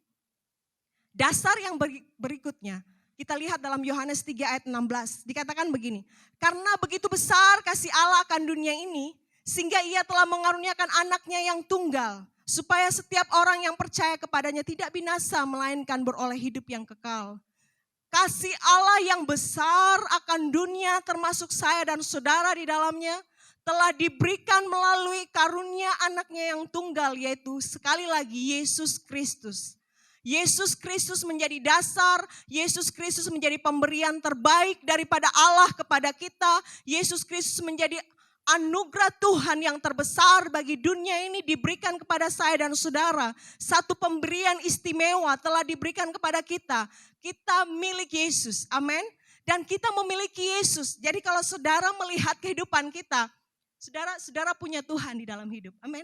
S3: Dasar yang berikutnya, kita lihat dalam Yohanes 3 ayat 16, dikatakan begini. Karena begitu besar kasih Allah akan dunia ini, sehingga ia telah mengaruniakan anaknya yang tunggal, supaya setiap orang yang percaya kepadanya tidak binasa, melainkan beroleh hidup yang kekal. Kasih Allah yang besar akan dunia termasuk saya dan saudara di dalamnya, telah diberikan melalui karunia anaknya yang tunggal, yaitu sekali lagi Yesus Kristus. Yesus Kristus menjadi dasar, Yesus Kristus menjadi pemberian terbaik daripada Allah kepada kita. Yesus Kristus menjadi anugerah Tuhan yang terbesar bagi dunia ini diberikan kepada saya dan saudara. Satu pemberian istimewa telah diberikan kepada kita. Kita milik Yesus, amin. Dan kita memiliki Yesus. Jadi kalau saudara melihat kehidupan kita, saudara punya Tuhan di dalam hidup, amin.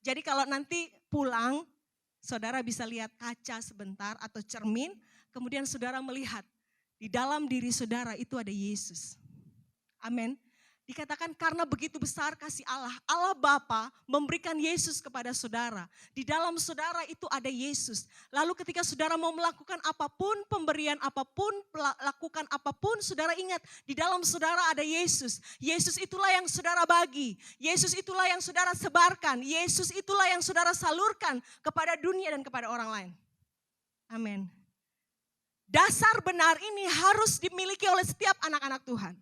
S3: Jadi kalau nanti pulang, saudara bisa lihat kaca sebentar atau cermin, kemudian saudara melihat di dalam diri saudara itu ada Yesus. Amin. Dikatakan karena begitu besar kasih Allah, Allah Bapa memberikan Yesus kepada saudara. Di dalam saudara itu ada Yesus. Lalu ketika saudara mau melakukan apapun, pemberian apapun, lakukan apapun, saudara ingat di dalam saudara ada Yesus. Yesus itulah yang saudara bagi. Yesus itulah yang saudara sebarkan. Yesus itulah yang saudara salurkan kepada dunia dan kepada orang lain. Amin. Dasar benar ini harus dimiliki oleh setiap anak-anak Tuhan.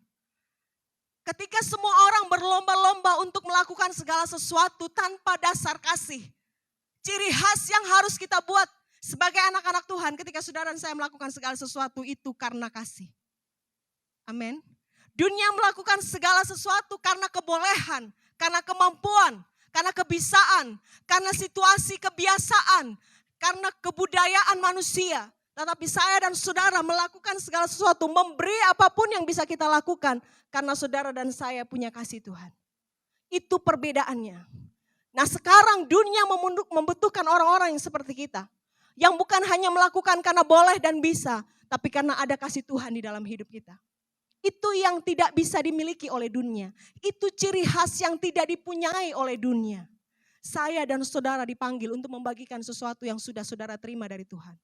S3: Ketika semua orang berlomba-lomba untuk melakukan segala sesuatu tanpa dasar kasih. Ciri khas yang harus kita buat sebagai anak-anak Tuhan ketika saudara dan saya melakukan segala sesuatu itu karena kasih. Amin. Dunia melakukan segala sesuatu karena kebolehan, karena kemampuan, karena kebisaan, karena situasi kebiasaan, karena kebudayaan manusia. Tetapi saya dan saudara melakukan segala sesuatu, memberi apapun yang bisa kita lakukan. Karena saudara dan saya punya kasih Tuhan. Itu perbedaannya. Nah sekarang dunia membutuhkan orang-orang yang seperti kita. Yang bukan hanya melakukan karena boleh dan bisa. Tapi karena ada kasih Tuhan di dalam hidup kita. Itu yang tidak bisa dimiliki oleh dunia. Itu ciri khas yang tidak dipunyai oleh dunia. Saya dan saudara dipanggil untuk membagikan sesuatu yang sudah saudara terima dari Tuhan.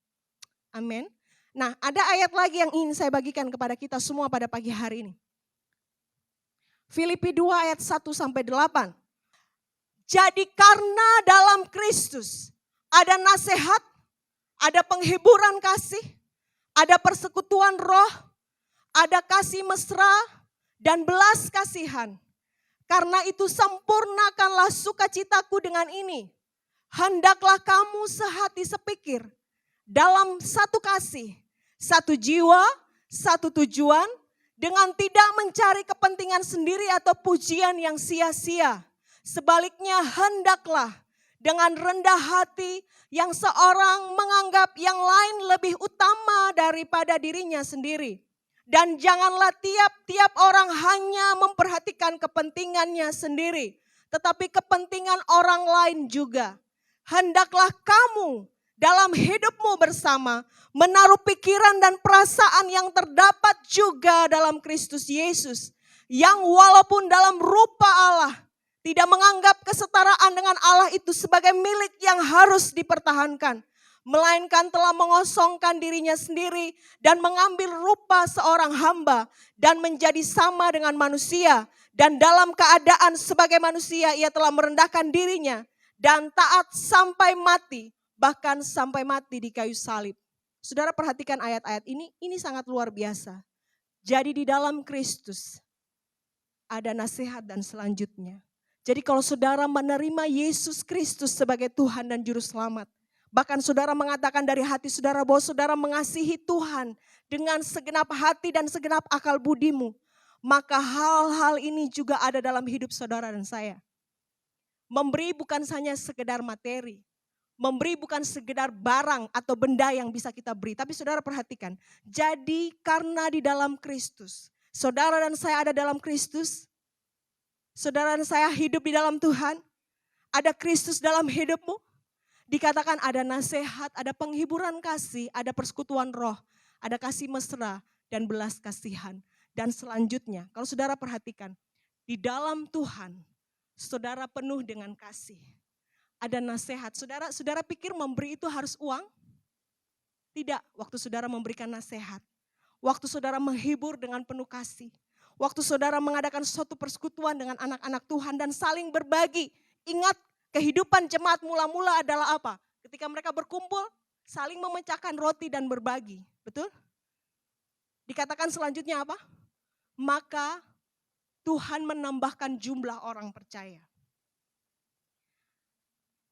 S3: Amin. Nah, ada ayat lagi yang ingin saya bagikan kepada kita semua pada pagi hari ini. Filipi 2 ayat 1-8. Jadi karena dalam Kristus ada nasihat, ada penghiburan kasih, ada persekutuan roh, ada kasih mesra dan belas kasihan. Karena itu sempurnakanlah sukacitaku dengan ini. Hendaklah kamu sehati sepikir. Dalam satu kasih, satu jiwa, satu tujuan, dengan tidak mencari kepentingan sendiri atau pujian yang sia-sia. Sebaliknya hendaklah dengan rendah hati yang seorang menganggap yang lain lebih utama daripada dirinya sendiri. Dan janganlah tiap-tiap orang hanya memperhatikan kepentingannya sendiri, tetapi kepentingan orang lain juga. Hendaklah kamu dalam hidupmu bersama menaruh pikiran dan perasaan yang terdapat juga dalam Kristus Yesus. Yang walaupun dalam rupa Allah tidak menganggap kesetaraan dengan Allah itu sebagai milik yang harus dipertahankan. Melainkan telah mengosongkan dirinya sendiri dan mengambil rupa seorang hamba dan menjadi sama dengan manusia. Dan dalam keadaan sebagai manusia ia telah merendahkan dirinya dan taat sampai mati. Bahkan sampai mati di kayu salib. Saudara perhatikan ayat-ayat ini sangat luar biasa. Jadi di dalam Kristus ada nasihat dan selanjutnya. Jadi kalau saudara menerima Yesus Kristus sebagai Tuhan dan Juru Selamat. Bahkan saudara mengatakan dari hati saudara bahwa saudara mengasihi Tuhan dengan segenap hati dan segenap akal budimu. Maka hal-hal ini juga ada dalam hidup saudara dan saya. Memberi bukan hanya sekedar materi. Memberi bukan sekedar barang atau benda yang bisa kita beri. Tapi saudara perhatikan. Jadi karena di dalam Kristus. Saudara dan saya ada dalam Kristus. Saudara dan saya hidup di dalam Tuhan. Ada Kristus dalam hidupmu. Dikatakan ada nasihat, ada penghiburan kasih, ada persekutuan roh. Ada kasih mesra dan belas kasihan. Dan selanjutnya kalau saudara perhatikan. Di dalam Tuhan saudara penuh dengan kasih. Ada nasihat. Saudara pikir memberi itu harus uang? Tidak. Waktu saudara memberikan nasihat. Waktu saudara menghibur dengan penuh kasih. Waktu saudara mengadakan suatu persekutuan dengan anak-anak Tuhan dan saling berbagi. Ingat kehidupan jemaat mula-mula adalah apa? Ketika mereka berkumpul, saling memecahkan roti dan berbagi. Betul? Dikatakan selanjutnya apa? Maka Tuhan menambahkan jumlah orang percaya.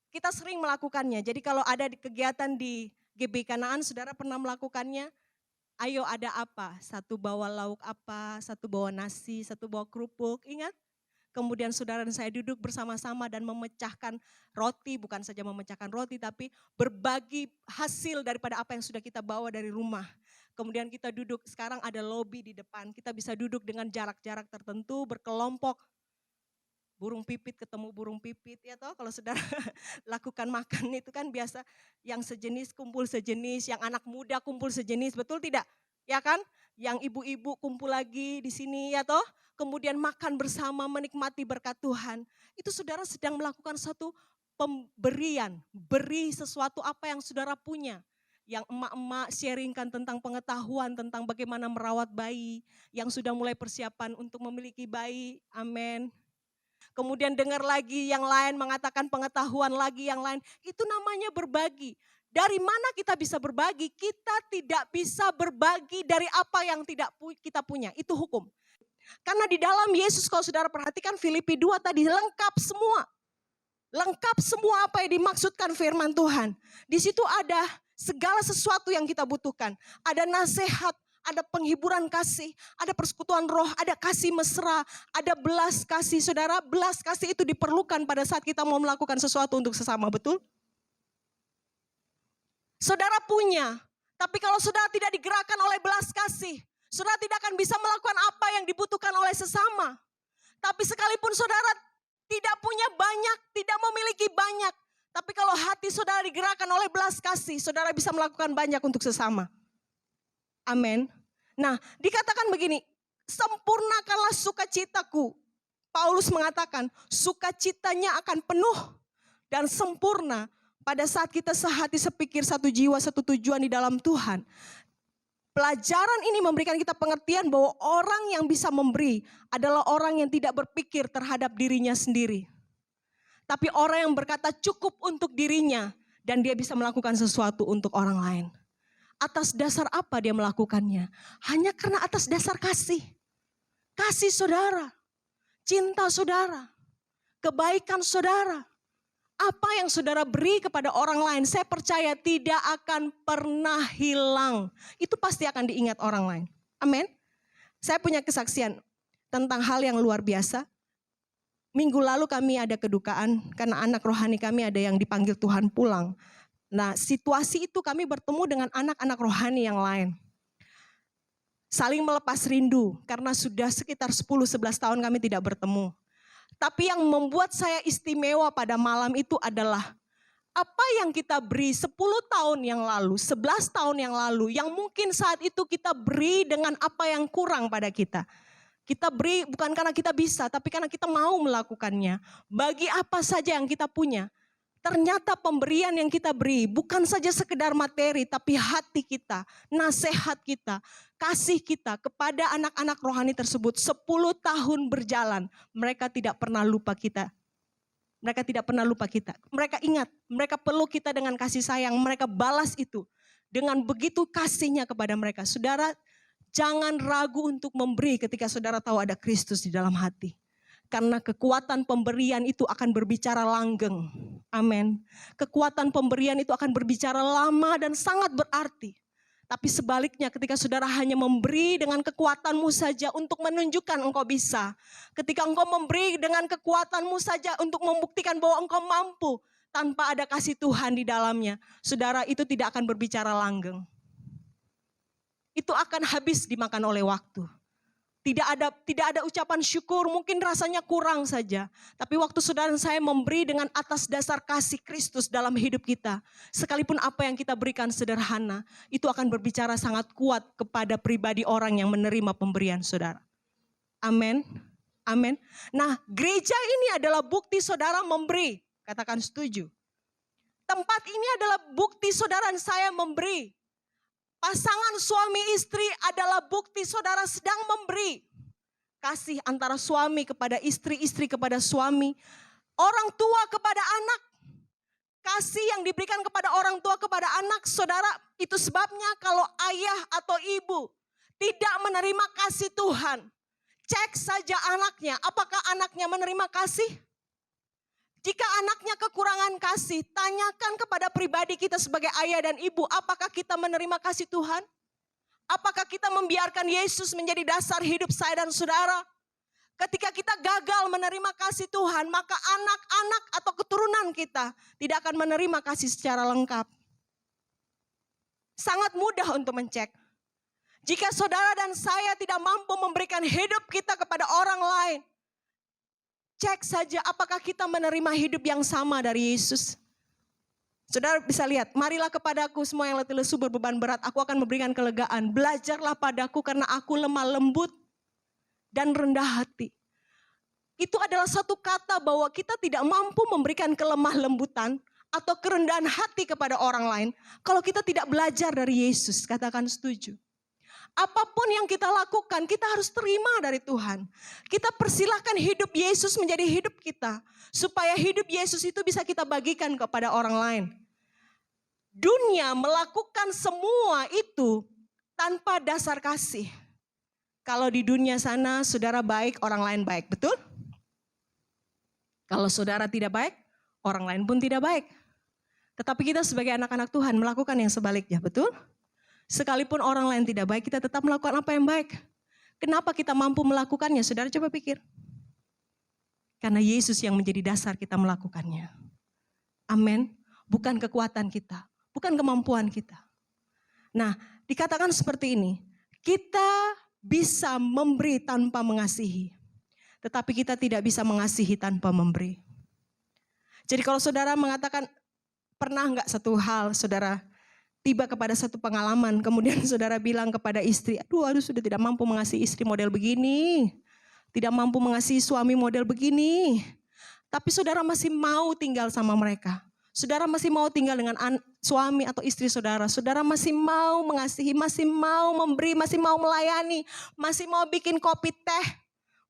S3: Kita sering melakukannya. Jadi kalau ada kegiatan di GB Kanaan, saudara pernah melakukannya. Ayo ada apa? Satu bawa lauk apa, satu bawa nasi, satu bawa kerupuk. Ingat? Kemudian saudara dan saya duduk bersama-sama dan memecahkan roti. Bukan saja memecahkan roti, tapi berbagi hasil daripada apa yang sudah kita bawa dari rumah. Kemudian kita duduk, sekarang ada lobi di depan. Kita bisa duduk dengan jarak-jarak tertentu, berkelompok. Burung pipit ketemu burung pipit ya toh, kalau saudara lakukan makan itu kan biasa yang sejenis kumpul sejenis, yang anak muda kumpul sejenis, betul tidak? Ya kan? Yang ibu-ibu kumpul lagi di sini ya toh. Kemudian makan bersama menikmati berkat Tuhan. Itu saudara sedang melakukan satu pemberian. Beri sesuatu apa yang saudara punya. Yang emak-emak sharingkan tentang pengetahuan, tentang bagaimana merawat bayi. Yang sudah mulai persiapan untuk memiliki bayi. Amin. Kemudian dengar lagi yang lain mengatakan pengetahuan lagi yang lain. Itu namanya berbagi. Dari mana kita bisa berbagi? Kita tidak bisa berbagi dari apa yang tidak kita punya. Itu hukum. Karena di dalam Yesus kalau saudara perhatikan Filipi 2 tadi lengkap semua. Lengkap semua apa yang dimaksudkan firman Tuhan. Di situ ada segala sesuatu yang kita butuhkan. Ada nasihat, ada penghiburan kasih, ada persekutuan roh, ada kasih mesra, ada belas kasih. Saudara, belas kasih itu diperlukan pada saat kita mau melakukan sesuatu untuk sesama, betul? Saudara punya, tapi kalau saudara tidak digerakkan oleh belas kasih, saudara tidak akan bisa melakukan apa yang dibutuhkan oleh sesama. Tapi sekalipun saudara tidak punya banyak, tidak memiliki banyak. Tapi kalau hati saudara digerakkan oleh belas kasih, saudara bisa melakukan banyak untuk sesama. Amin. Nah, dikatakan begini, sempurnakanlah sukacitaku. Paulus mengatakan, sukacitanya akan penuh dan sempurna pada saat kita sehati sepikir satu jiwa satu tujuan di dalam Tuhan. Pelajaran ini memberikan kita pengertian bahwa orang yang bisa memberi adalah orang yang tidak berpikir terhadap dirinya sendiri. Tapi orang yang berkata cukup untuk dirinya dan dia bisa melakukan sesuatu untuk orang lain. Atas dasar apa dia melakukannya? Hanya karena atas dasar kasih. Kasih saudara, cinta saudara, kebaikan saudara. Apa yang saudara beri kepada orang lain, saya percaya tidak akan pernah hilang. Itu pasti akan diingat orang lain. Amin. Saya punya kesaksian tentang hal yang luar biasa. Minggu lalu kami ada kedukaan karena anak rohani kami ada yang dipanggil Tuhan pulang. Nah, situasi itu kami bertemu dengan anak-anak rohani yang lain. Saling melepas rindu karena sudah sekitar 10-11 tahun kami tidak bertemu. Tapi yang membuat saya istimewa pada malam itu adalah apa yang kita beri 10 tahun yang lalu, 11 tahun yang lalu, yang mungkin saat itu kita beri dengan apa yang kurang pada kita. Kita beri bukan karena kita bisa, tapi karena kita mau melakukannya. Bagi apa saja yang kita punya. Ternyata pemberian yang kita beri bukan saja sekedar materi, tapi hati kita, nasihat kita, kasih kita kepada anak-anak rohani tersebut. 10 tahun berjalan, mereka tidak pernah lupa kita. Mereka tidak pernah lupa kita. Mereka ingat, mereka peluk kita dengan kasih sayang, mereka balas itu dengan begitu kasihnya kepada mereka. Saudara, jangan ragu untuk memberi ketika saudara tahu ada Kristus di dalam hati. Karena kekuatan pemberian itu akan berbicara langgeng. Amin. Kekuatan pemberian itu akan berbicara lama dan sangat berarti. Tapi sebaliknya ketika saudara hanya memberi dengan kekuatanmu saja untuk menunjukkan engkau bisa. Ketika engkau memberi dengan kekuatanmu saja untuk membuktikan bahwa engkau mampu. Tanpa ada kasih Tuhan di dalamnya. Saudara, itu tidak akan berbicara langgeng. Itu akan habis dimakan oleh waktu. Tidak ada ucapan syukur, mungkin rasanya kurang saja. Tapi waktu saudara dan saya memberi dengan atas dasar kasih Kristus dalam hidup kita. Sekalipun apa yang kita berikan sederhana, itu akan berbicara sangat kuat kepada pribadi orang yang menerima pemberian saudara. Amin. Amin. Nah, gereja ini adalah bukti saudara memberi. Katakan setuju. Tempat ini adalah bukti saudara dan saya memberi. Pasangan suami istri adalah bukti saudara sedang memberi. Kasih antara suami kepada istri, istri kepada suami. Orang tua kepada anak. Kasih yang diberikan kepada orang tua kepada anak. Saudara, itu sebabnya kalau ayah atau ibu tidak menerima kasih Tuhan. Cek saja anaknya, apakah anaknya menerima kasih? Jika anaknya kekurangan kasih, tanyakan kepada pribadi kita sebagai ayah dan ibu, apakah kita menerima kasih Tuhan? Apakah kita membiarkan Yesus menjadi dasar hidup saya dan saudara? Ketika kita gagal menerima kasih Tuhan, maka anak-anak atau keturunan kita tidak akan menerima kasih secara lengkap. Sangat mudah untuk mencek. Jika saudara dan saya tidak mampu memberikan hidup kita kepada orang lain, cek saja apakah kita menerima hidup yang sama dari Yesus. Saudara bisa lihat, marilah kepadaku semua yang letih lesu berbeban berat, aku akan memberikan kelegaan. Belajarlah padaku karena aku lemah lembut dan rendah hati. Itu adalah satu kata bahwa kita tidak mampu memberikan kelemah lembutan atau kerendahan hati kepada orang lain kalau kita tidak belajar dari Yesus. Katakan setuju. Apapun yang kita lakukan, kita harus terima dari Tuhan. Kita persilahkan hidup Yesus menjadi hidup kita. Supaya hidup Yesus itu bisa kita bagikan kepada orang lain. Dunia melakukan semua itu tanpa dasar kasih. Kalau di dunia sana saudara baik, orang lain baik, betul? Kalau saudara tidak baik, orang lain pun tidak baik. Tetapi kita sebagai anak-anak Tuhan melakukan yang sebaliknya, betul? Sekalipun orang lain tidak baik, kita tetap melakukan apa yang baik. Kenapa kita mampu melakukannya? Saudara coba pikir. Karena Yesus yang menjadi dasar kita melakukannya. Amin. Bukan kekuatan kita, bukan kemampuan kita. Nah, dikatakan seperti ini. Kita bisa memberi tanpa mengasihi. Tetapi kita tidak bisa mengasihi tanpa memberi. Jadi kalau saudara mengatakan, pernah enggak satu hal saudara tiba kepada satu pengalaman, kemudian saudara bilang kepada istri, aduh sudah tidak mampu mengasihi istri model begini. Tidak mampu mengasihi suami model begini. Tapi saudara masih mau tinggal sama mereka. Saudara masih mau tinggal dengan suami atau istri saudara. Saudara masih mau mengasihi, masih mau memberi, masih mau melayani. Masih mau bikin kopi teh.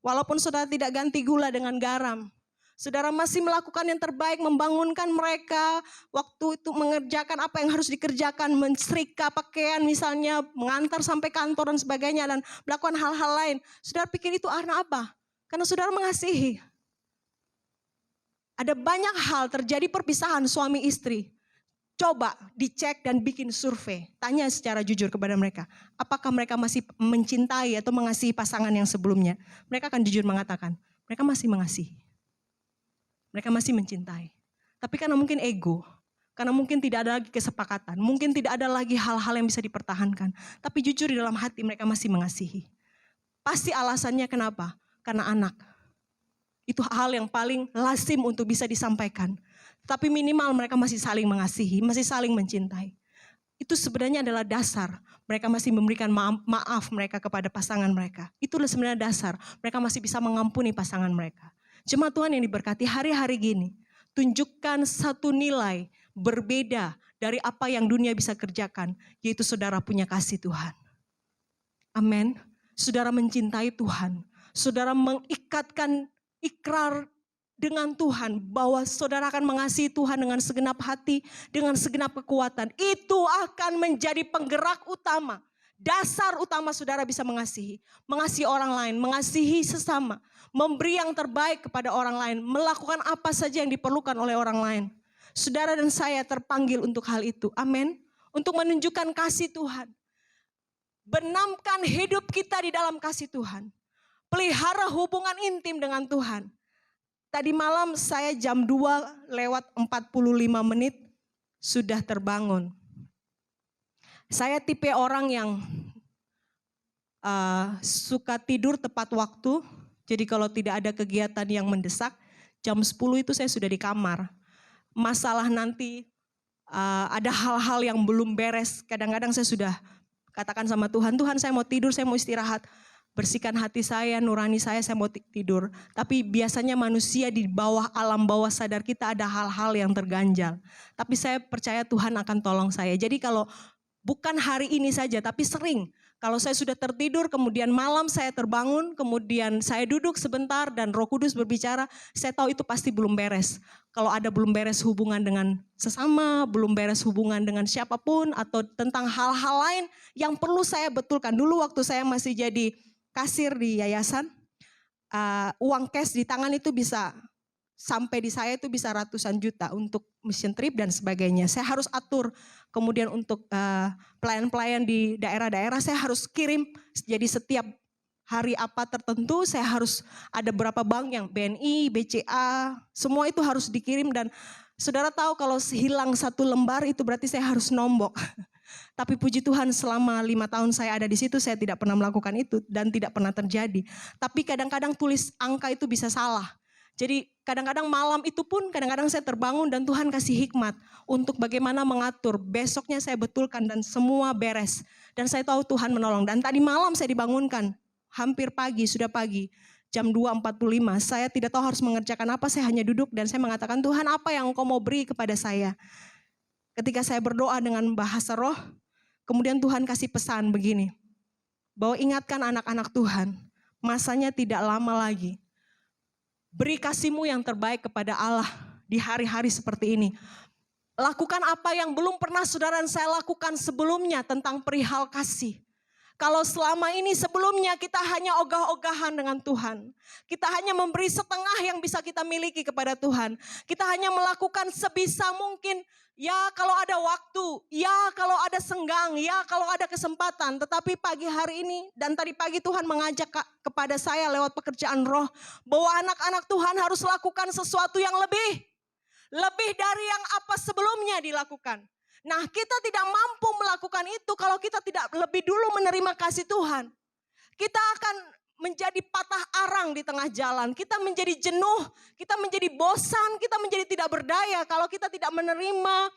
S3: Walaupun saudara tidak ganti gula dengan garam. Saudara masih melakukan yang terbaik, membangunkan mereka, waktu itu mengerjakan apa yang harus dikerjakan, mensetrika pakaian misalnya, mengantar sampai kantor dan sebagainya, dan melakukan hal-hal lain. Saudara pikir itu karena apa? Karena saudara mengasihi. Ada banyak hal terjadi perpisahan suami istri. Coba dicek dan bikin survei. Tanya secara jujur kepada mereka. Apakah mereka masih mencintai atau mengasihi pasangan yang sebelumnya? Mereka akan jujur mengatakan, mereka masih mengasihi. Mereka masih mencintai. Tapi karena mungkin ego, karena mungkin tidak ada lagi kesepakatan, mungkin tidak ada lagi hal-hal yang bisa dipertahankan. Tapi jujur di dalam hati mereka masih mengasihi. Pasti alasannya kenapa? Karena anak. Itu hal yang paling lazim untuk bisa disampaikan. Tapi minimal mereka masih saling mengasihi, masih saling mencintai. Itu sebenarnya adalah dasar. Mereka masih memberikan maaf mereka kepada pasangan mereka. Itulah sebenarnya dasar. Mereka masih bisa mengampuni pasangan mereka. Jemaat Tuhan yang diberkati, hari-hari gini, tunjukkan satu nilai berbeda dari apa yang dunia bisa kerjakan, yaitu saudara punya kasih Tuhan. Amin. Saudara mencintai Tuhan. Saudara mengikatkan ikrar dengan Tuhan bahwa saudara akan mengasihi Tuhan dengan segenap hati, dengan segenap kekuatan. Itu akan menjadi penggerak utama. Dasar utama saudara bisa mengasihi. Mengasihi orang lain, mengasihi sesama. Memberi yang terbaik kepada orang lain. Melakukan apa saja yang diperlukan oleh orang lain. Saudara dan saya terpanggil untuk hal itu. Amin. Untuk menunjukkan kasih Tuhan. Benamkan hidup kita di dalam kasih Tuhan. Pelihara hubungan intim dengan Tuhan. Tadi malam saya jam 2 lewat 45 menit sudah terbangun. Saya tipe orang yang suka tidur tepat waktu. Jadi kalau tidak ada kegiatan yang mendesak, jam 10 itu saya sudah di kamar. Masalah nanti ada hal-hal yang belum beres. Kadang-kadang saya sudah katakan sama Tuhan, Tuhan saya mau tidur, saya mau istirahat. Bersihkan hati saya, nurani saya mau tidur. Tapi biasanya manusia di bawah alam bawah sadar kita ada hal-hal yang terganjal. Tapi saya percaya Tuhan akan tolong saya. Jadi kalau bukan hari ini saja, tapi sering. Kalau saya sudah tertidur, kemudian malam saya terbangun, kemudian saya duduk sebentar dan Roh Kudus berbicara, saya tahu itu pasti belum beres. Kalau ada belum beres hubungan dengan sesama, belum beres hubungan dengan siapapun, atau tentang hal-hal lain yang perlu saya betulkan. Dulu waktu saya masih jadi kasir di yayasan, uang cash di tangan itu bisa sampai di saya itu bisa ratusan juta untuk mission trip dan sebagainya. Saya harus atur. Kemudian untuk pelayan-pelayan di daerah-daerah saya harus kirim. Jadi setiap hari apa tertentu saya harus ada berapa bank yang BNI, BCA, semua itu harus dikirim. Dan saudara tahu kalau hilang satu lembar itu berarti saya harus nombok. Tapi puji Tuhan selama 5 tahun saya ada di situ saya tidak pernah melakukan itu dan tidak pernah terjadi. Tapi kadang-kadang tulis angka itu bisa salah. Jadi kadang-kadang malam itu pun kadang-kadang saya terbangun dan Tuhan kasih hikmat untuk bagaimana mengatur. Besoknya saya betulkan dan semua beres. Dan saya tahu Tuhan menolong. Dan tadi malam saya dibangunkan, hampir pagi, sudah pagi. Jam 2.45, saya tidak tahu harus mengerjakan apa, saya hanya duduk dan saya mengatakan, Tuhan apa yang Engkau mau beri kepada saya? Ketika saya berdoa dengan bahasa roh, kemudian Tuhan kasih pesan begini, bahwa ingatkan anak-anak Tuhan, masanya tidak lama lagi. Beri kasih-Mu yang terbaik kepada Allah di hari-hari seperti ini. Lakukan apa yang belum pernah saudara dan saya lakukan sebelumnya tentang perihal kasih. Kalau selama ini sebelumnya kita hanya ogah-ogahan dengan Tuhan. Kita hanya memberi setengah yang bisa kita miliki kepada Tuhan. Kita hanya melakukan sebisa mungkin. Ya kalau ada waktu, ya kalau ada senggang, ya kalau ada kesempatan. Tetapi pagi hari ini dan tadi pagi Tuhan mengajak kepada saya lewat pekerjaan roh. Bahwa anak-anak Tuhan harus lakukan sesuatu yang lebih. Lebih dari yang apa sebelumnya dilakukan. Nah kita tidak mampu melakukan itu kalau kita tidak lebih dulu menerima kasih Tuhan. Kita akan menjadi patah arang di tengah jalan. Kita menjadi jenuh, kita menjadi bosan, kita menjadi tidak berdaya kalau kita tidak menerima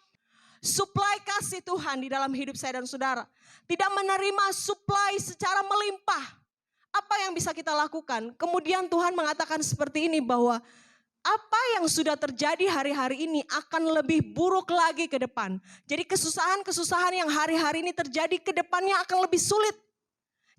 S3: suplai kasih Tuhan di dalam hidup saya dan saudara. Tidak menerima suplai secara melimpah. Apa yang bisa kita lakukan? Kemudian Tuhan mengatakan seperti ini bahwa apa yang sudah terjadi hari-hari ini akan lebih buruk lagi ke depan. Jadi kesusahan-kesusahan yang hari-hari ini terjadi ke depannya akan lebih sulit.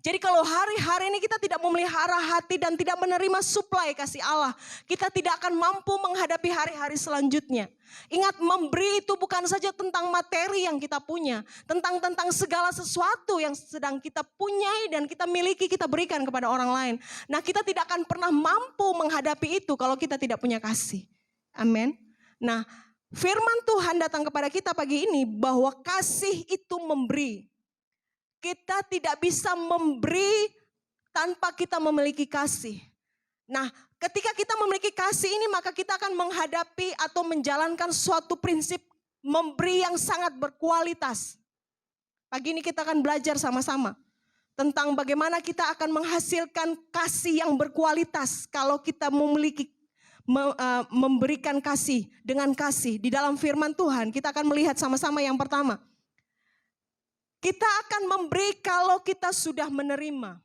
S3: Jadi kalau hari-hari ini kita tidak memelihara hati dan tidak menerima suplai kasih Allah, kita tidak akan mampu menghadapi hari-hari selanjutnya. Ingat, memberi itu bukan saja tentang materi yang kita punya, tentang segala sesuatu yang sedang kita punyai dan kita miliki, kita berikan kepada orang lain. Nah, kita tidak akan pernah mampu menghadapi itu kalau kita tidak punya kasih. Amin. Nah, firman Tuhan datang kepada kita pagi ini bahwa kasih itu memberi. Kita tidak bisa memberi tanpa kita memiliki kasih. Nah, ketika kita memiliki kasih ini maka kita akan menghadapi atau menjalankan suatu prinsip memberi yang sangat berkualitas. Pagi ini kita akan belajar sama-sama tentang bagaimana kita akan menghasilkan kasih yang berkualitas kalau kita memiliki memberikan kasih dengan kasih di dalam firman Tuhan. Kita akan melihat sama-sama yang pertama. Kita akan memberi kalau kita sudah menerima.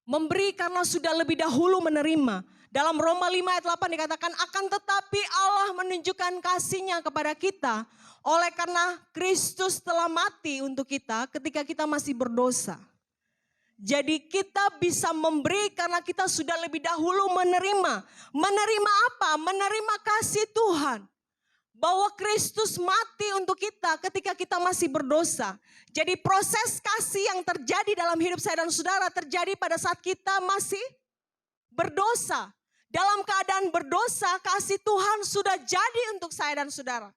S3: Memberi karena sudah lebih dahulu menerima. Dalam Roma 5 ayat 8 dikatakan, akan tetapi Allah menunjukkan kasih-Nya kepada kita oleh karena Kristus telah mati untuk kita ketika kita masih berdosa. Jadi kita bisa memberi karena kita sudah lebih dahulu menerima. Menerima apa? Menerima kasih Tuhan. Bahwa Kristus mati untuk kita ketika kita masih berdosa. Jadi proses kasih yang terjadi dalam hidup saya dan saudara terjadi pada saat kita masih berdosa. Dalam keadaan berdosa, kasih Tuhan sudah jadi untuk saya dan saudara.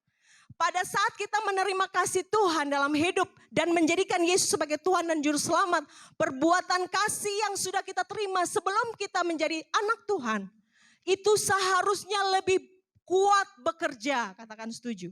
S3: Pada saat kita menerima kasih Tuhan dalam hidup dan menjadikan Yesus sebagai Tuhan dan Juru Selamat, perbuatan kasih yang sudah kita terima sebelum kita menjadi anak Tuhan, itu seharusnya lebih kuat bekerja, katakan setuju.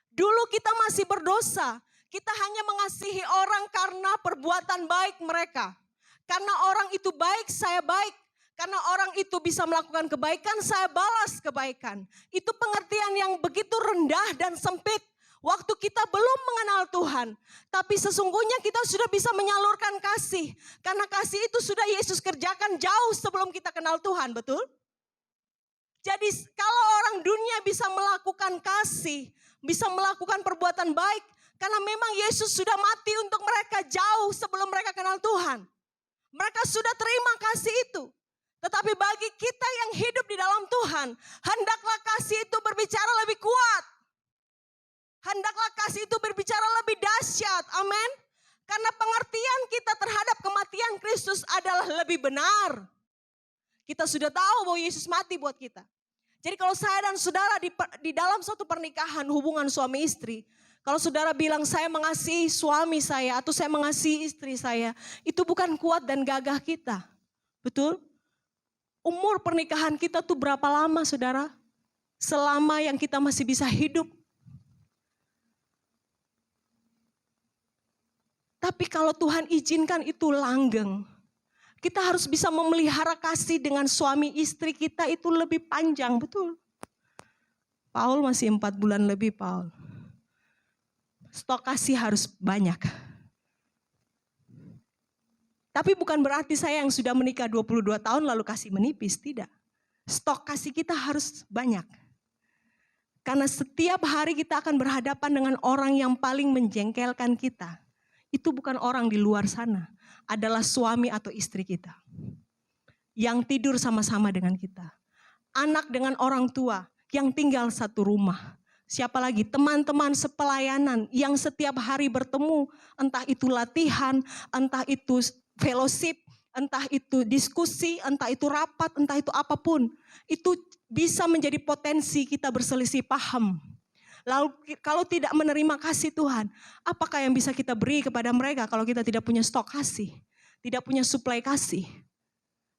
S3: Dulu kita masih berdosa, kita hanya mengasihi orang karena perbuatan baik mereka. Karena orang itu baik, saya baik. Karena orang itu bisa melakukan kebaikan, saya balas kebaikan. Itu pengertian yang begitu rendah dan sempit. Waktu kita belum mengenal Tuhan, tapi sesungguhnya kita sudah bisa menyalurkan kasih. Karena kasih itu sudah Yesus kerjakan jauh sebelum kita kenal Tuhan, betul? Jadi kalau orang dunia bisa melakukan kasih, bisa melakukan perbuatan baik, karena memang Yesus sudah mati untuk mereka jauh sebelum mereka kenal Tuhan. Mereka sudah terima kasih itu. Tetapi bagi kita yang hidup di dalam Tuhan, hendaklah kasih itu berbicara lebih kuat. Hendaklah kasih itu berbicara lebih dahsyat, amin. Karena pengertian kita terhadap kematian Kristus adalah lebih benar. Kita sudah tahu bahwa Yesus mati buat kita. Jadi kalau saya dan saudara di dalam suatu pernikahan hubungan suami istri, kalau saudara bilang saya mengasihi suami saya atau saya mengasihi istri saya, itu bukan kuat dan gagah kita. Betul? Umur pernikahan kita tuh berapa lama saudara? Selama yang kita masih bisa hidup. Tapi kalau Tuhan izinkan itu langgeng, Kita harus bisa memelihara kasih dengan suami istri kita itu lebih panjang, betul. Paul masih 4 bulan lebih, Paul. Stok kasih harus banyak. Tapi bukan berarti saya yang sudah menikah 22 tahun lalu kasih menipis, tidak. Stok kasih kita harus banyak. Karena setiap hari kita akan berhadapan dengan orang yang paling menjengkelkan kita. Itu bukan orang di luar sana, adalah suami atau istri kita. Yang tidur sama-sama dengan kita. Anak dengan orang tua yang tinggal satu rumah. Siapa lagi? Teman-teman sepelayanan yang setiap hari bertemu. Entah itu latihan, entah itu fellowship, entah itu diskusi, entah itu rapat, entah itu apapun. Itu bisa menjadi potensi kita berselisih paham. Lalu kalau tidak menerima kasih Tuhan, apakah yang bisa kita beri kepada mereka kalau kita tidak punya stok kasih, tidak punya suplai kasih.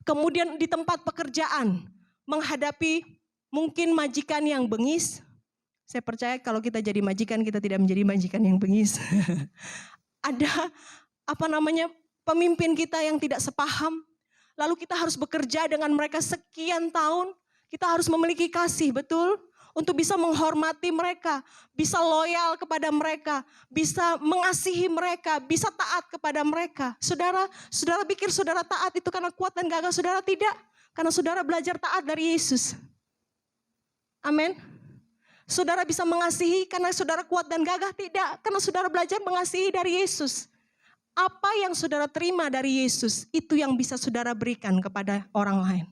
S3: Kemudian di tempat pekerjaan, menghadapi mungkin majikan yang bengis. Saya percaya kalau kita jadi majikan, kita tidak menjadi majikan yang bengis. Ada pemimpin kita yang tidak sepaham. Lalu kita harus bekerja dengan mereka sekian tahun. Kita harus memiliki kasih, betul? Untuk bisa menghormati mereka, bisa loyal kepada mereka, bisa mengasihi mereka, bisa taat kepada mereka. Saudara pikir saudara taat itu karena kuat dan gagah, saudara tidak. Karena saudara belajar taat dari Yesus. Amin. Saudara bisa mengasihi karena saudara kuat dan gagah, tidak. Karena saudara belajar mengasihi dari Yesus. Apa yang saudara terima dari Yesus, itu yang bisa saudara berikan kepada orang lain.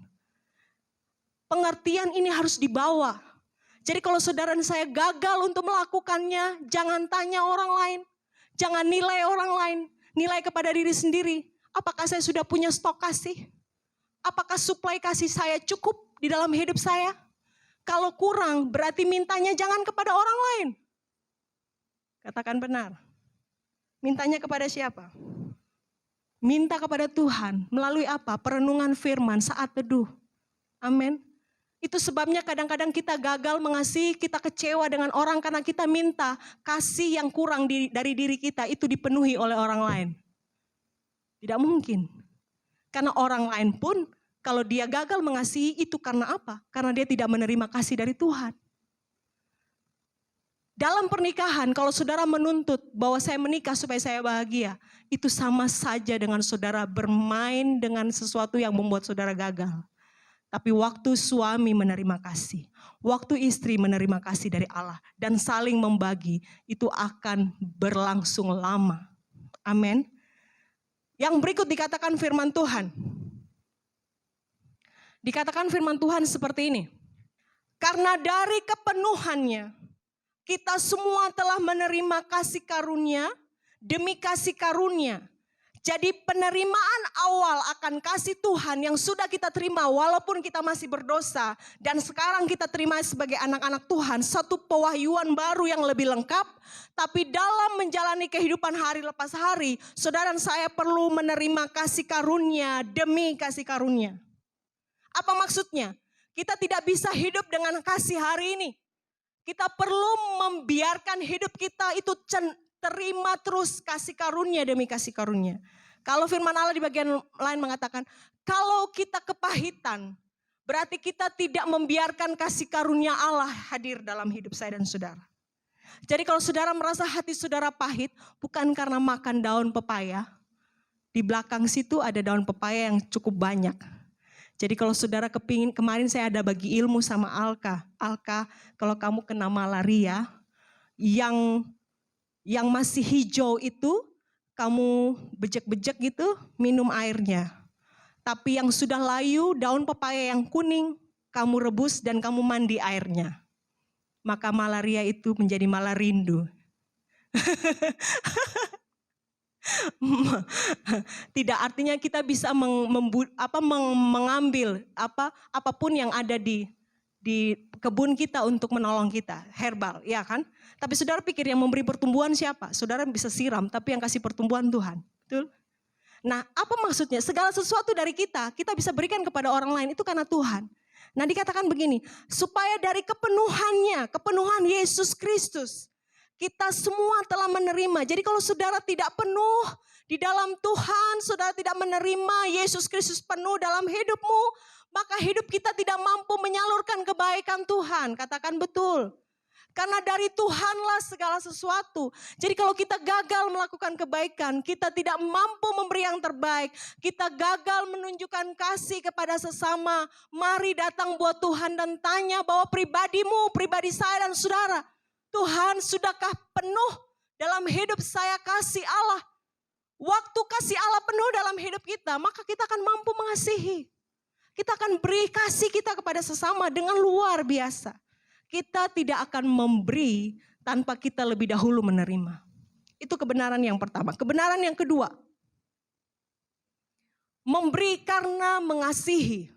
S3: Pengertian ini harus dibawa. Jadi kalau saudara dan saya gagal untuk melakukannya, jangan tanya orang lain. Jangan nilai orang lain. Nilai kepada diri sendiri. Apakah saya sudah punya stok kasih? Apakah suplai kasih saya cukup di dalam hidup saya? Kalau kurang, berarti mintanya jangan kepada orang lain. Katakan benar. Mintanya kepada siapa? Minta kepada Tuhan. Melalui apa? Perenungan firman saat teduh. Amin. Itu sebabnya kadang-kadang kita gagal mengasihi, kita kecewa dengan orang karena kita minta kasih yang kurang dari diri kita itu dipenuhi oleh orang lain. Tidak mungkin. Karena orang lain pun kalau dia gagal mengasihi itu karena apa? Karena dia tidak menerima kasih dari Tuhan. Dalam pernikahan kalau saudara menuntut bahwa saya menikah supaya saya bahagia, itu sama saja dengan saudara bermain dengan sesuatu yang membuat saudara gagal. Tapi waktu suami menerima kasih, waktu istri menerima kasih dari Allah dan saling membagi, itu akan berlangsung lama. Amin. Yang berikut dikatakan firman Tuhan. Dikatakan firman Tuhan seperti ini. Karena dari kepenuhannya, kita semua telah menerima kasih karunia demi kasih karunia. Jadi penerimaan awal akan kasih Tuhan yang sudah kita terima walaupun kita masih berdosa. Dan sekarang kita terima sebagai anak-anak Tuhan. Satu pewahyuan baru yang lebih lengkap. Tapi dalam menjalani kehidupan hari lepas hari, saudara dan saya perlu menerima kasih karunia demi kasih karunia. Apa maksudnya? Kita tidak bisa hidup dengan kasih hari ini. Kita perlu membiarkan hidup kita itu terima terus kasih karunia demi kasih karunia. Kalau firman Allah di bagian lain mengatakan, kalau kita kepahitan, berarti kita tidak membiarkan kasih karunia Allah hadir dalam hidup saya dan saudara. Jadi kalau saudara merasa hati saudara pahit, bukan karena makan daun pepaya. Di belakang situ ada daun pepaya yang cukup banyak. Jadi kalau saudara kepingin, kemarin saya ada bagi ilmu sama Alka. Alka, kalau kamu kena malaria, yang masih hijau itu, kamu bejek-bejek gitu, minum airnya. Tapi yang sudah layu, daun pepaya yang kuning, kamu rebus dan kamu mandi airnya. Maka malaria itu menjadi malarindu. Tidak artinya kita bisa mengambil apapun yang ada di kebun kita untuk menolong kita, herbal, ya kan? Tapi saudara pikir yang memberi pertumbuhan siapa? Saudara bisa siram, tapi yang kasih pertumbuhan Tuhan, betul? Nah, apa maksudnya? Segala sesuatu dari kita bisa berikan kepada orang lain itu karena Tuhan. Nah, dikatakan begini, supaya dari kepenuhan Yesus Kristus, Kita semua telah menerima. Jadi kalau saudara tidak penuh di dalam Tuhan, saudara tidak menerima Yesus Kristus penuh dalam hidupmu, maka hidup kita tidak mampu menyalurkan kebaikan Tuhan. Katakan betul. Karena dari Tuhanlah segala sesuatu. Jadi kalau kita gagal melakukan kebaikan, kita tidak mampu memberi yang terbaik, kita gagal menunjukkan kasih kepada sesama, mari datang buat Tuhan dan tanya bahwa pribadimu, pribadi saya dan saudara, Tuhan, sudahkah penuh dalam hidup saya kasih Allah? Waktu kasih Allah penuh dalam hidup kita, maka kita akan mampu mengasihi. Kita akan beri kasih kita kepada sesama dengan luar biasa. Kita tidak akan memberi tanpa kita lebih dahulu menerima. Itu kebenaran yang pertama. Kebenaran yang kedua, memberi karena mengasihi.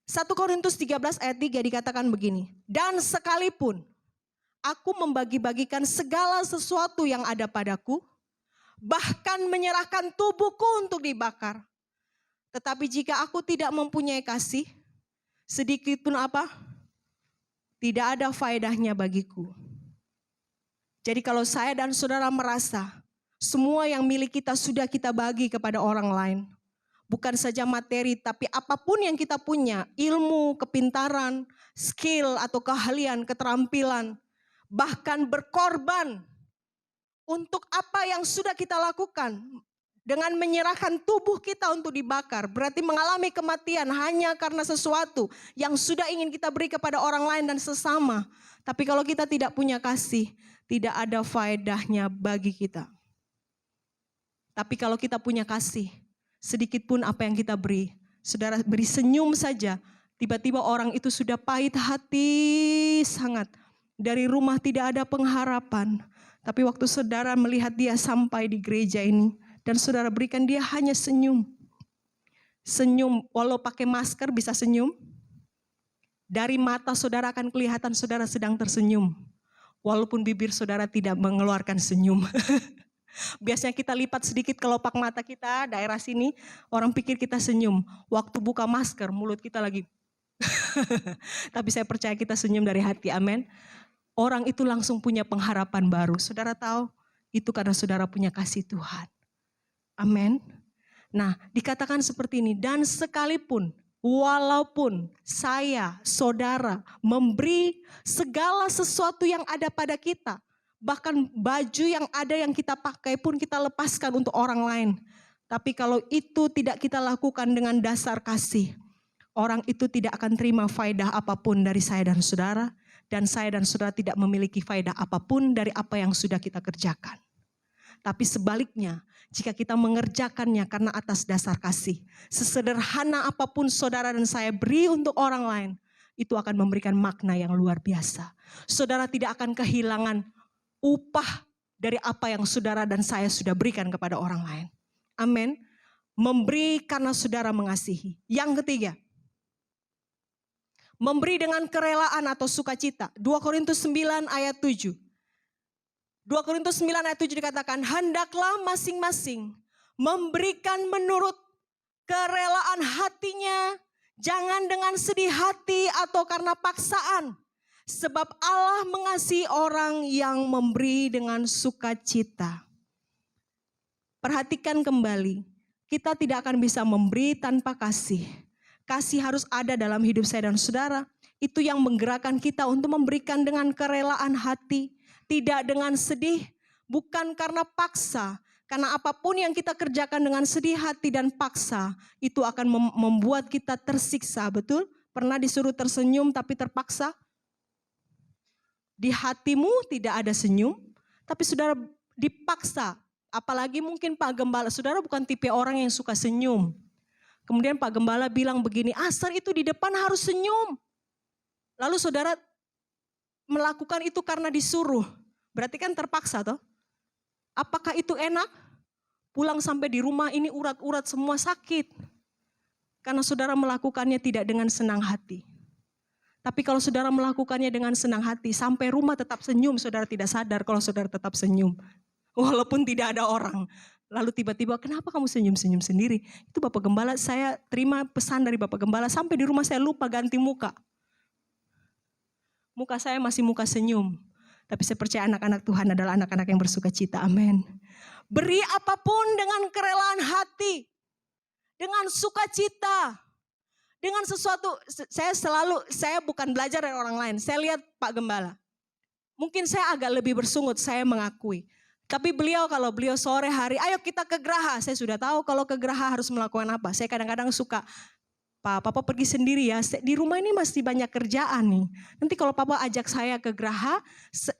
S3: 1 Korintus 13 ayat 3 dikatakan begini. Dan sekalipun aku membagi-bagikan segala sesuatu yang ada padaku, bahkan menyerahkan tubuhku untuk dibakar. Tetapi jika aku tidak mempunyai kasih, sedikit pun apa? Tidak ada faedahnya bagiku. Jadi kalau saya dan saudara merasa semua yang milik kita sudah kita bagi kepada orang lain, bukan saja materi, tapi apapun yang kita punya, ilmu, kepintaran, skill atau keahlian, keterampilan, bahkan berkorban untuk apa yang sudah kita lakukan, dengan menyerahkan tubuh kita untuk dibakar, berarti mengalami kematian hanya karena sesuatu yang sudah ingin kita beri kepada orang lain dan sesama. Tapi kalau kita tidak punya kasih, tidak ada faedahnya bagi kita. Tapi kalau kita punya kasih, sedikit pun apa yang kita beri, saudara beri senyum saja, tiba-tiba orang itu sudah pahit hati sangat. Dari rumah tidak ada pengharapan. Tapi waktu saudara melihat dia sampai di gereja ini, dan saudara berikan dia hanya senyum. Senyum, walau pakai masker bisa senyum. Dari mata saudara akan kelihatan saudara sedang tersenyum. Walaupun bibir saudara tidak mengeluarkan senyum. Biasanya kita lipat sedikit kelopak mata kita, daerah sini, orang pikir kita senyum. Waktu buka masker, mulut kita lagi. Tapi saya percaya kita senyum dari hati, amin. Orang itu langsung punya pengharapan baru. Saudara tahu, itu karena saudara punya kasih Tuhan. Amin. Nah, dikatakan seperti ini, dan sekalipun, walaupun saya, saudara, memberi segala sesuatu yang ada pada kita, bahkan baju yang ada yang kita pakai pun kita lepaskan untuk orang lain. Tapi kalau itu tidak kita lakukan dengan dasar kasih, orang itu tidak akan terima faedah apapun dari saya dan saudara, dan saya dan saudara tidak memiliki faedah apapun dari apa yang sudah kita kerjakan. Tapi sebaliknya, jika kita mengerjakannya karena atas dasar kasih, sesederhana apapun saudara dan saya beri untuk orang lain, itu akan memberikan makna yang luar biasa. Saudara tidak akan kehilangan upah dari apa yang saudara dan saya sudah berikan kepada orang lain. Amin. Memberi karena saudara mengasihi. Yang ketiga, memberi dengan kerelaan atau sukacita. 2 Korintus 9 ayat 7. 2 Korintus 9 ayat 7 dikatakan, hendaklah masing-masing memberikan menurut kerelaan hatinya, jangan dengan sedih hati atau karena paksaan. Sebab Allah mengasihi orang yang memberi dengan sukacita. Perhatikan kembali, kita tidak akan bisa memberi tanpa kasih. Kasih harus ada dalam hidup saya dan saudara. Itu yang menggerakkan kita untuk memberikan dengan kerelaan hati. Tidak dengan sedih, bukan karena paksa. Karena apapun yang kita kerjakan dengan sedih hati dan paksa, itu akan membuat kita tersiksa, betul? Pernah disuruh tersenyum tapi terpaksa? Di hatimu tidak ada senyum, tapi saudara dipaksa. Apalagi mungkin Pak Gembala, saudara bukan tipe orang yang suka senyum. Kemudian Pak Gembala bilang begini, asar itu di depan harus senyum. Lalu saudara melakukan itu karena disuruh. Berarti kan terpaksa toh? Apakah itu enak? Pulang sampai di rumah ini urat-urat semua sakit. Karena saudara melakukannya tidak dengan senang hati. Tapi kalau saudara melakukannya dengan senang hati, sampai rumah tetap senyum, saudara tidak sadar kalau saudara tetap senyum. Walaupun tidak ada orang. Lalu tiba-tiba, kenapa kamu senyum-senyum sendiri? Itu Bapak Gembala, saya terima pesan dari Bapak Gembala, sampai di rumah saya lupa ganti muka. Muka saya masih muka senyum. Tapi saya percaya anak-anak Tuhan adalah anak-anak yang bersuka cita. Amin. Beri apapun dengan kerelaan hati, dengan sukacita, dengan sesuatu. Saya bukan belajar dari orang lain. Saya lihat Pak Gembala. Mungkin saya agak lebih bersungut, saya mengakui. Tapi kalau beliau sore hari, ayo kita ke Geraha. Saya sudah tahu kalau ke Geraha harus melakukan apa. Saya kadang-kadang suka, Papa pergi sendiri ya, di rumah ini masih banyak kerjaan nih. Nanti kalau Papa ajak saya ke Geraha,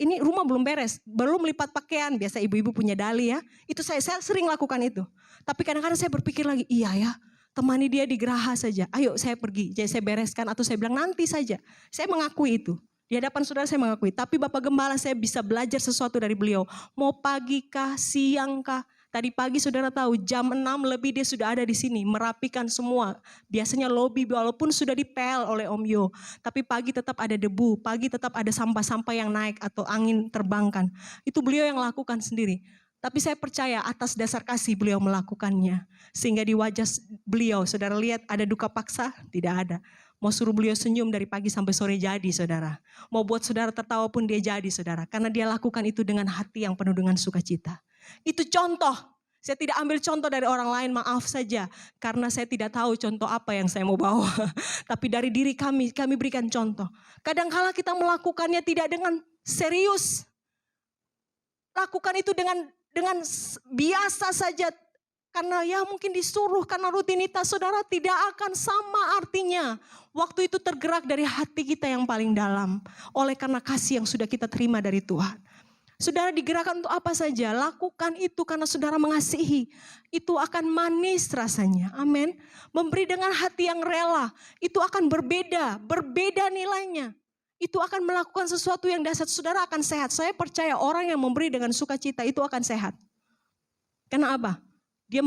S3: ini rumah belum beres, belum lipat pakaian. Biasa ibu-ibu punya dali ya, itu saya sering lakukan itu. Tapi kadang-kadang saya berpikir lagi, iya ya, temani dia di Geraha saja. Ayo saya pergi, jadi saya bereskan atau saya bilang nanti saja. Saya mengakui itu. Di hadapan saudara saya mengakui, tapi Bapak Gembala saya bisa belajar sesuatu dari beliau. Mau pagi kah, siang kah? Tadi pagi saudara tahu jam 6 lebih dia sudah ada di sini merapikan semua. Biasanya lobi walaupun sudah dipel oleh Om Yo. Tapi pagi tetap ada debu, pagi tetap ada sampah-sampah yang naik atau angin terbangkan. Itu beliau yang lakukan sendiri. Tapi saya percaya atas dasar kasih beliau melakukannya. Sehingga di wajah beliau saudara lihat ada duka paksa? Tidak ada. Mau suruh beliau senyum dari pagi sampai sore jadi saudara. Mau buat saudara tertawa pun dia jadi saudara. Karena dia lakukan itu dengan hati yang penuh dengan sukacita. Itu contoh. Saya tidak ambil contoh dari orang lain, maaf saja. Karena saya tidak tahu contoh apa yang saya mau bawa. Tapi dari diri kami berikan contoh. Kadang-kala kita melakukannya tidak dengan serius. Lakukan itu dengan biasa saja. Karena ya mungkin disuruh, karena rutinitas saudara tidak akan sama artinya. Waktu itu tergerak dari hati kita yang paling dalam. Oleh karena kasih yang sudah kita terima dari Tuhan. Saudara digerakkan untuk apa saja, lakukan itu karena saudara mengasihi. Itu akan manis rasanya, amin. Memberi dengan hati yang rela, itu akan berbeda nilainya. Itu akan melakukan sesuatu yang dasar saudara akan sehat. Saya percaya orang yang memberi dengan sukacita itu akan sehat. Karena apa? Dia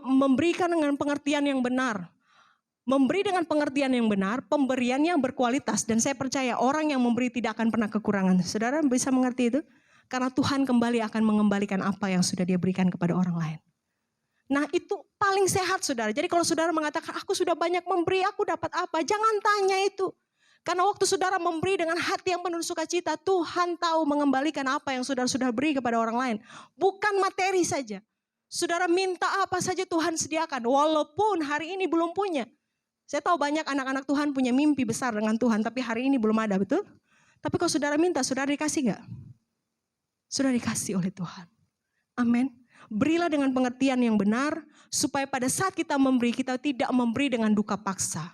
S3: memberikan dengan pengertian yang benar. Memberi dengan pengertian yang benar, pemberiannya berkualitas. Dan saya percaya orang yang memberi tidak akan pernah kekurangan. Saudara bisa mengerti itu? Karena Tuhan kembali akan mengembalikan apa yang sudah dia berikan kepada orang lain. Nah itu paling sehat saudara. Jadi kalau saudara mengatakan aku sudah banyak memberi, aku dapat apa? Jangan tanya itu. Karena waktu saudara memberi dengan hati yang penuh sukacita, Tuhan tahu mengembalikan apa yang saudara sudah beri kepada orang lain. Bukan materi saja. Saudara minta apa saja Tuhan sediakan. Walaupun hari ini belum punya. Saya tahu banyak anak-anak Tuhan punya mimpi besar dengan Tuhan. Tapi hari ini belum ada, betul? Tapi kalau saudara minta, saudara dikasih gak? Sudah dikasih oleh Tuhan. Amin. Berilah dengan pengertian yang benar. Supaya pada saat kita memberi, kita tidak memberi dengan duka paksa.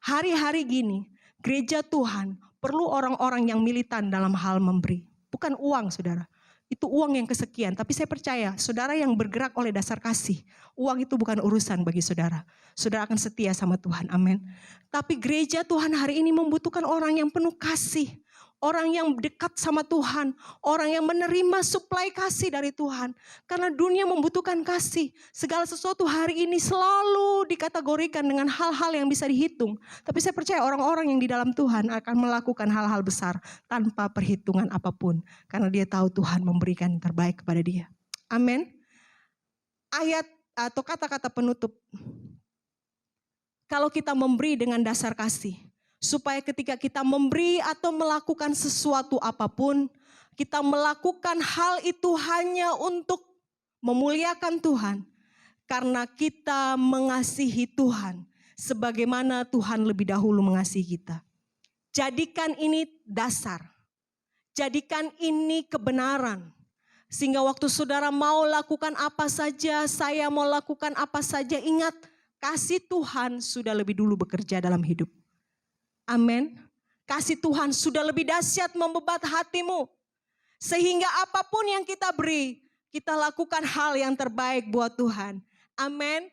S3: Hari-hari gini, gereja Tuhan perlu orang-orang yang militan dalam hal memberi. Bukan uang saudara. Itu uang yang kesekian. Tapi saya percaya saudara yang bergerak oleh dasar kasih. Uang itu bukan urusan bagi saudara. Saudara akan setia sama Tuhan. Amin. Tapi gereja Tuhan hari ini membutuhkan orang yang penuh kasih. Orang yang dekat sama Tuhan. Orang yang menerima suplai kasih dari Tuhan. Karena dunia membutuhkan kasih. Segala sesuatu hari ini selalu dikategorikan dengan hal-hal yang bisa dihitung. Tapi saya percaya orang-orang yang di dalam Tuhan akan melakukan hal-hal besar. Tanpa perhitungan apapun. Karena dia tahu Tuhan memberikan yang terbaik kepada dia. Amin. Ayat atau kata-kata penutup. Kalau kita memberi dengan dasar kasih. Supaya ketika kita memberi atau melakukan sesuatu apapun, kita melakukan hal itu hanya untuk memuliakan Tuhan. Karena kita mengasihi Tuhan, sebagaimana Tuhan lebih dahulu mengasihi kita. Jadikan ini dasar, jadikan ini kebenaran. Sehingga waktu saudara mau lakukan apa saja, saya mau lakukan apa saja, ingat kasih Tuhan sudah lebih dulu bekerja dalam hidup. Amin. Kasih Tuhan sudah lebih dahsyat membebat hatimu. Sehingga apapun yang kita beri, kita lakukan hal yang terbaik buat Tuhan. Amin.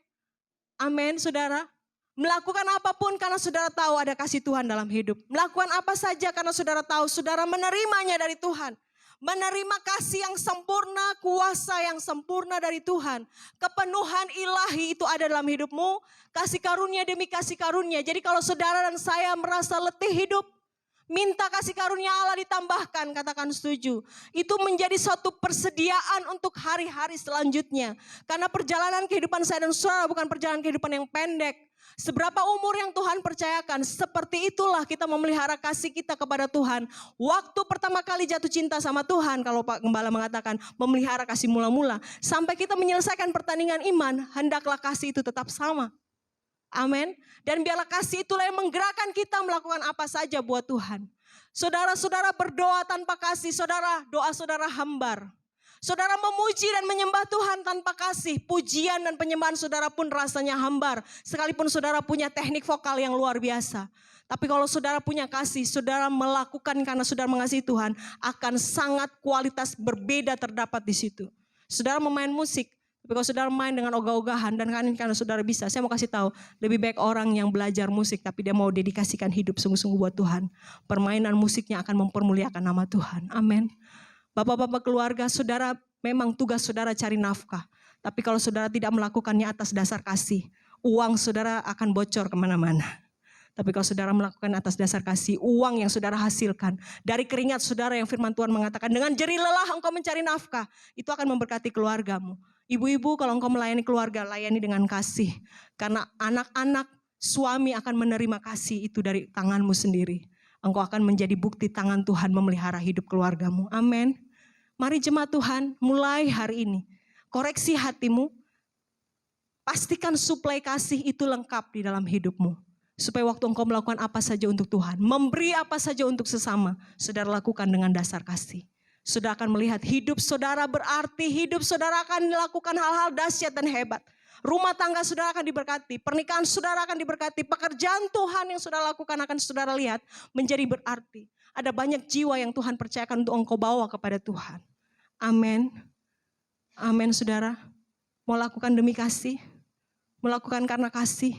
S3: Amin saudara. Melakukan apapun karena saudara tahu ada kasih Tuhan dalam hidup. Melakukan apa saja karena saudara tahu saudara menerimanya dari Tuhan. Menerima kasih yang sempurna, kuasa yang sempurna dari Tuhan. Kepenuhan ilahi itu ada dalam hidupmu. Kasih karunia demi kasih karunia. Jadi kalau saudara dan saya merasa letih hidup, Minta kasih karunia Allah ditambahkan, katakan setuju. Itu menjadi suatu persediaan untuk hari-hari selanjutnya. Karena perjalanan kehidupan saya dan saudara bukan perjalanan kehidupan yang pendek. Seberapa umur yang Tuhan percayakan, seperti itulah kita memelihara kasih kita kepada Tuhan. Waktu pertama kali jatuh cinta sama Tuhan, kalau Pak Gembala mengatakan memelihara kasih mula-mula. Sampai kita menyelesaikan pertandingan iman, hendaklah kasih itu tetap sama. Amin. Dan biarlah kasih itulah yang menggerakkan kita melakukan apa saja buat Tuhan. Saudara-saudara berdoa tanpa kasih, doa saudara hambar. Saudara memuji dan menyembah Tuhan tanpa kasih, pujian dan penyembahan saudara pun rasanya hambar. Sekalipun saudara punya teknik vokal yang luar biasa. Tapi kalau saudara punya kasih, saudara melakukan karena saudara mengasihi Tuhan, akan sangat kualitas berbeda terdapat di situ. Saudara memain musik, tapi kalau saudara main dengan ogah-ogahan dan karena saudara bisa, saya mau kasih tahu, lebih baik orang yang belajar musik tapi dia mau dedikasikan hidup sungguh-sungguh buat Tuhan. Permainan musiknya akan mempermuliakan nama Tuhan. Amin. Bapak-bapak keluarga, saudara memang tugas saudara cari nafkah. Tapi kalau saudara tidak melakukannya atas dasar kasih, uang saudara akan bocor kemana-mana. Tapi kalau saudara melakukan atas dasar kasih, uang yang saudara hasilkan dari keringat saudara yang firman Tuhan mengatakan, dengan jerih lelah engkau mencari nafkah, itu akan memberkati keluargamu. Ibu-ibu, kalau engkau melayani keluarga, layani dengan kasih. Karena anak-anak, suami akan menerima kasih itu dari tanganmu sendiri. Engkau akan menjadi bukti tangan Tuhan memelihara hidup keluargamu. Amin. Mari jemaat Tuhan, mulai hari ini, koreksi hatimu. Pastikan suplai kasih itu lengkap di dalam hidupmu. Supaya waktu engkau melakukan apa saja untuk Tuhan, memberi apa saja untuk sesama, saudara lakukan dengan dasar kasih. Saudara akan melihat hidup saudara berarti, hidup saudara akan melakukan hal-hal dahsyat dan hebat. Rumah tangga saudara akan diberkati, pernikahan saudara akan diberkati, pekerjaan Tuhan yang saudara lakukan akan saudara lihat menjadi berarti. Ada banyak jiwa yang Tuhan percayakan untuk engkau bawa kepada Tuhan. Amin. Amin saudara. Mau lakukan demi kasih, melakukan karena kasih.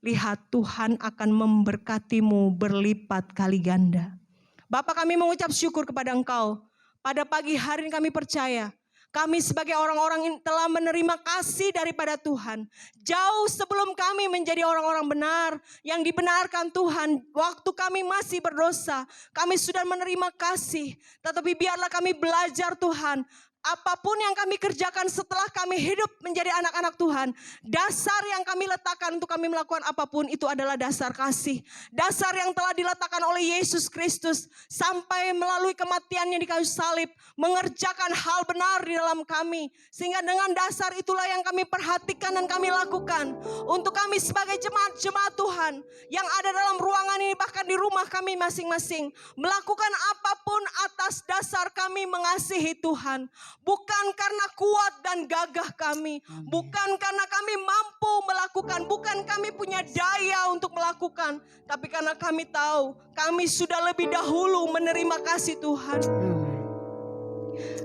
S3: Lihat Tuhan akan memberkatimu berlipat kali ganda. Bapak, kami mengucap syukur kepada Engkau. Pada pagi hari ini kami percaya, kami sebagai orang-orang yang telah menerima kasih daripada Tuhan. Jauh sebelum kami menjadi orang-orang benar, yang dibenarkan Tuhan, waktu kami masih berdosa, kami sudah menerima kasih. Tetapi biarlah kami belajar Tuhan, apapun yang kami kerjakan setelah kami hidup menjadi anak-anak Tuhan, dasar yang kami letakkan untuk kami melakukan apapun itu adalah dasar kasih. Dasar yang telah diletakkan oleh Yesus Kristus sampai melalui kematiannya di kayu salib, mengerjakan hal benar di dalam kami. Sehingga dengan dasar itulah yang kami perhatikan dan kami lakukan. Untuk kami sebagai jemaat-jemaat Tuhan yang ada dalam ruangan ini, bahkan di rumah kami masing-masing, melakukan apapun atas dasar kami mengasihi Tuhan. Bukan karena kuat dan gagah kami. Bukan karena kami mampu melakukan. Bukan kami punya daya untuk melakukan. Tapi karena kami tahu kami sudah lebih dahulu menerima kasih Tuhan.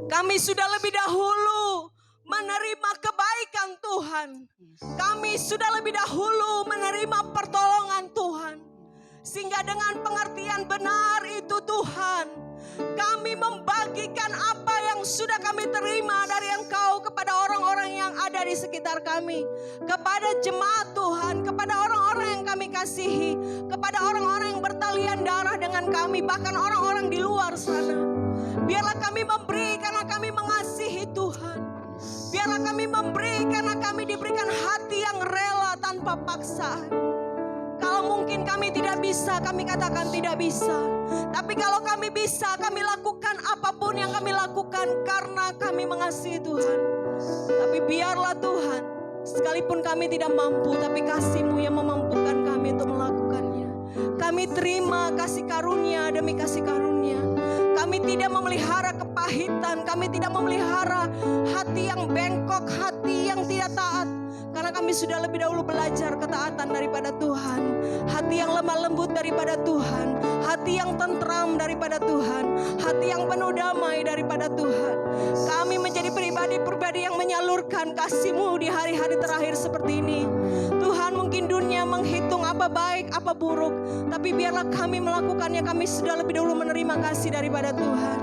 S3: Kami sudah lebih dahulu menerima kebaikan Tuhan. Kami sudah lebih dahulu menerima pertolongan Tuhan. Sehingga dengan pengertian benar itu Tuhan, kami membagikan apa yang sudah kami terima dari Engkau kepada orang-orang yang ada di sekitar kami. Kepada jemaat Tuhan, kepada orang-orang yang kami kasihi, kepada orang-orang yang bertalian darah dengan kami, bahkan orang-orang di luar sana. Biarlah kami memberi karena kami mengasihi Tuhan. Biarlah kami memberi karena kami diberikan hati yang rela tanpa paksaan. Kalau mungkin kami tidak bisa, kami katakan tidak bisa. Tapi kalau kami bisa, kami lakukan apapun yang kami lakukan karena kami mengasihi Tuhan. Tapi biarlah Tuhan, sekalipun kami tidak mampu, tapi kasih-Mu yang memampukan kami untuk melakukannya. Kami terima kasih karunia demi kasih karunia. Kami tidak memelihara kepahitan, kami tidak memelihara hati yang bengkok, hati yang tidak taat. Karena kami sudah lebih dahulu belajar ketaatan daripada Tuhan. Hati yang lemah lembut daripada Tuhan. Hati yang tentram daripada Tuhan. Hati yang penuh damai daripada Tuhan. Kami menjadi pribadi-pribadi yang menyalurkan kasih-Mu di hari-hari terakhir seperti ini. Tuhan, mungkin dunia menghitung apa baik, apa buruk. Tapi biarlah kami melakukannya. Kami sudah lebih dahulu menerima kasih daripada Tuhan.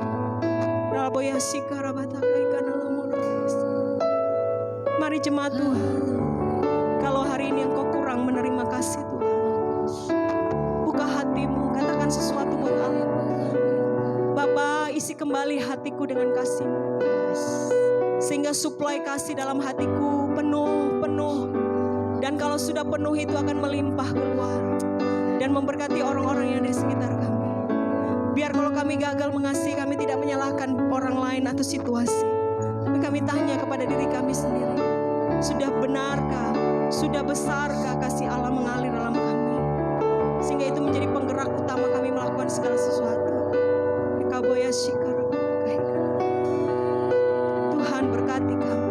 S3: Mari jemaat Tuhan, kalau hari ini engkau kurang menerima kasih Tuhan, buka hatimu, katakan sesuatu buat Allah. Bapa, isi kembali hatiku dengan kasih-Mu, sehingga suplai kasih dalam hatiku penuh. Dan kalau sudah penuh itu akan melimpah keluar dan memberkati orang-orang yang ada di sekitar kami. Biar kalau kami gagal mengasihi, kami tidak menyalahkan orang lain atau situasi, tapi kami tanya kepada diri kami sendiri, sudah benarkah, sudah besarkah kasih Allah mengalir dalam kami, sehingga itu menjadi penggerak utama kami melakukan segala sesuatu. Tuhan berkati kami.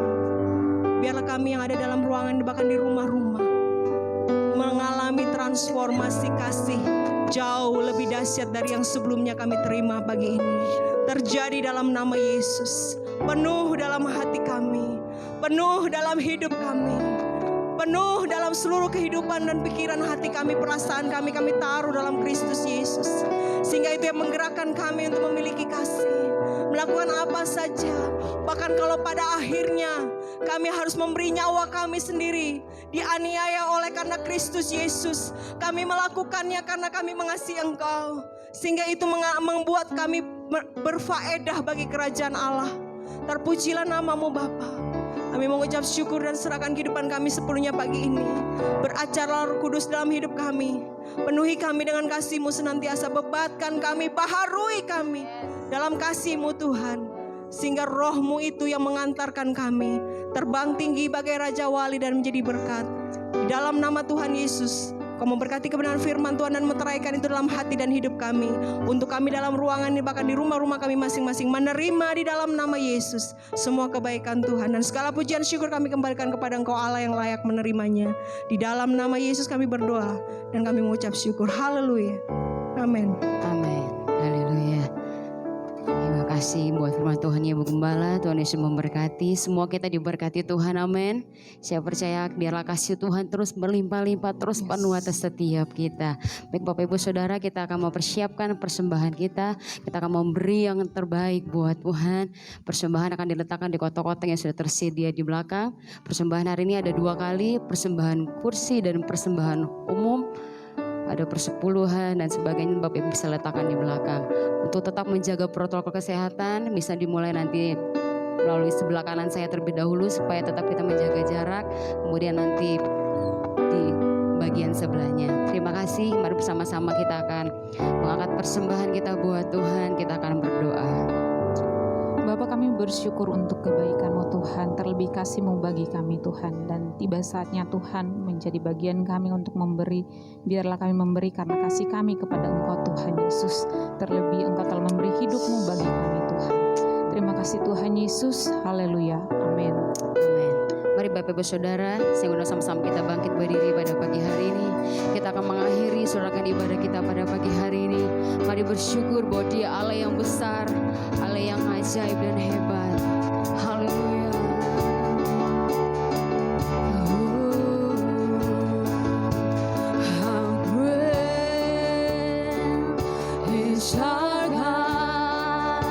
S3: Biarlah kami yang ada dalam ruangan, bahkan di rumah-rumah, mengalami transformasi kasih jauh lebih dahsyat dari yang sebelumnya kami terima pagi ini. Terjadi dalam nama Yesus. Penuh dalam hati kami, penuh dalam hidup kami, penuh dalam seluruh kehidupan dan pikiran hati kami, perasaan kami taruh dalam Kristus Yesus. Sehingga itu yang menggerakkan kami untuk memiliki kasih, melakukan apa saja. Bahkan kalau pada akhirnya kami harus memberi nyawa kami sendiri, dianiaya oleh karena Kristus Yesus, kami melakukannya karena kami mengasihi Engkau. Sehingga itu membuat kami berfaedah bagi kerajaan Allah. Terpujilah nama-Mu Bapa. Kami mengucap syukur dan serahkan kehidupan kami sepenuhnya pagi ini. Beracarlah Roh Kudus dalam hidup kami. Penuhi kami dengan kasih-Mu senantiasa. Bebatkan kami, baharui kami dalam kasih-Mu Tuhan. Sehingga Roh-Mu itu yang mengantarkan kami terbang tinggi bagai Raja Wali dan menjadi berkat. Di dalam nama Tuhan Yesus, Kau memberkati kebenaran firman Tuhan dan meteraikan itu dalam hati dan hidup kami. Untuk kami dalam ruangan ini, bahkan di rumah-rumah kami masing-masing, menerima di dalam nama Yesus semua kebaikan Tuhan. Dan segala pujian syukur kami kembalikan kepada Engkau Allah yang layak menerimanya. Di dalam nama Yesus kami berdoa dan kami mengucap syukur. Haleluya. Amin.
S1: Amin. Haleluya. Terima kasih buat firman Tuhan ya Bu Gembala. Tuhan Yesus memberkati. Semua kita diberkati Tuhan, amin. Saya percaya biarlah kasih Tuhan terus berlimpah-limpah, terus penuh atas setiap kita. Baik Bapak Ibu Saudara, kita akan mempersiapkan persembahan kita. Kita akan memberi yang terbaik buat Tuhan. Persembahan akan diletakkan di kotak-kotak yang sudah tersedia di belakang. Persembahan hari ini ada 2 kali, persembahan kursi dan persembahan umum. Ada persepuluhan dan sebagainya, Bapak Ibu bisa letakkan di belakang. Untuk tetap menjaga protokol kesehatan, bisa dimulai nanti melalui sebelah kanan saya terlebih dahulu supaya tetap kita menjaga jarak. Kemudian nanti di bagian sebelahnya. Terima kasih. Mari bersama-sama kita akan mengangkat persembahan kita buat Tuhan. Kita akan berdoa.
S4: Bapa, kami bersyukur untuk kebaikan-Mu Tuhan, terlebih kasih-Mu bagi kami Tuhan. Dan tiba saatnya Tuhan menjadi bagian kami untuk memberi. Biarlah kami memberi karena kasih kami kepada Engkau Tuhan Yesus. Terlebih Engkau telah memberi hidup-Mu bagi kami Tuhan. Terima kasih Tuhan Yesus. Haleluya. Amin.
S1: Amin. Mari Bapak Ibu Saudara, sehingga sama-sama kita bangkit berdiri pada pagi hari ini. Kita akan mengakhiri surahkan ibadah kita pada pagi hari ini. Mari bersyukur bahwa Dia Allah yang besar, Allah yang ajaib dan hebat. Haleluya. How great is our God.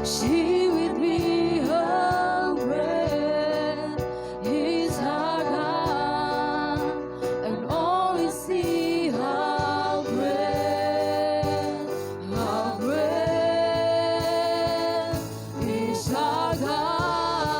S1: Sing with me, how great is our God, and all we see how great is our God.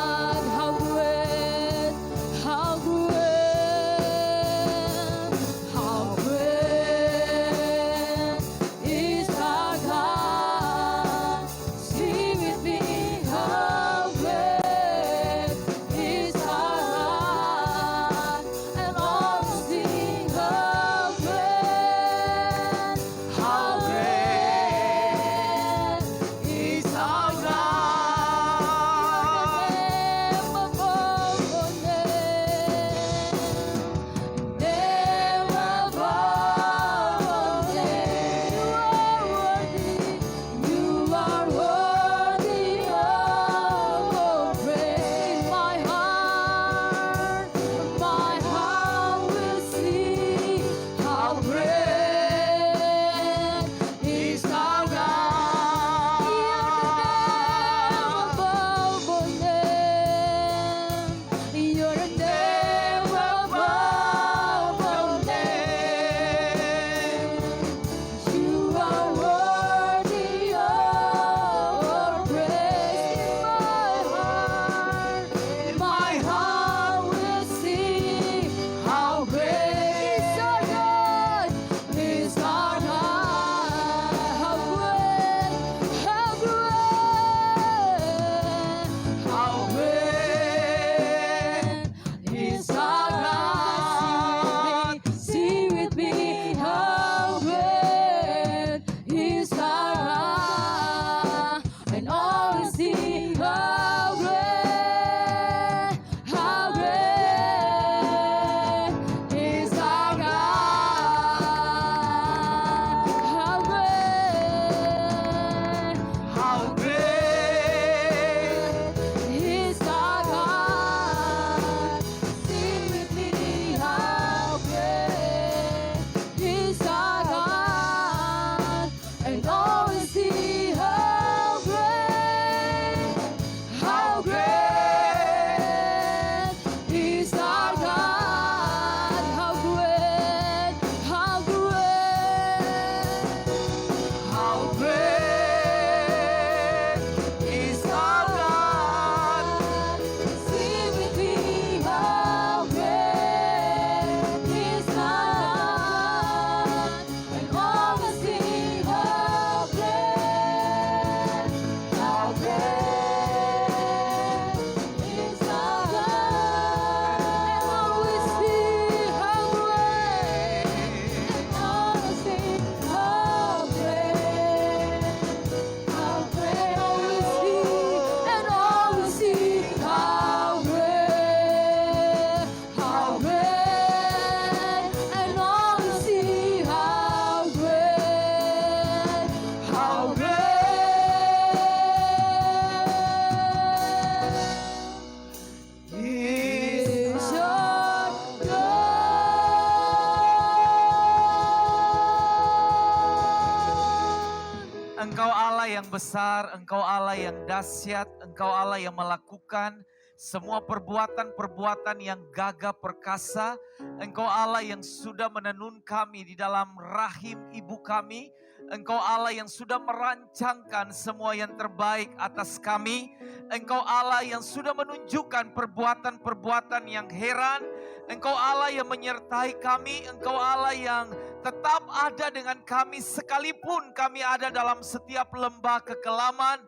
S5: besar, Engkau Allah yang dahsyat, Engkau Allah yang melakukan semua perbuatan-perbuatan yang gagah perkasa. Engkau Allah yang sudah menenun kami di dalam rahim ibu kami. Engkau Allah yang sudah merancangkan semua yang terbaik atas kami. Engkau Allah yang sudah menunjukkan perbuatan-perbuatan yang heran. Engkau Allah yang menyertai kami. Engkau Allah yang tetap ada dengan kami sekalipun kami ada dalam setiap lembah kekelaman.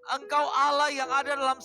S5: Engkau Allah yang ada dalam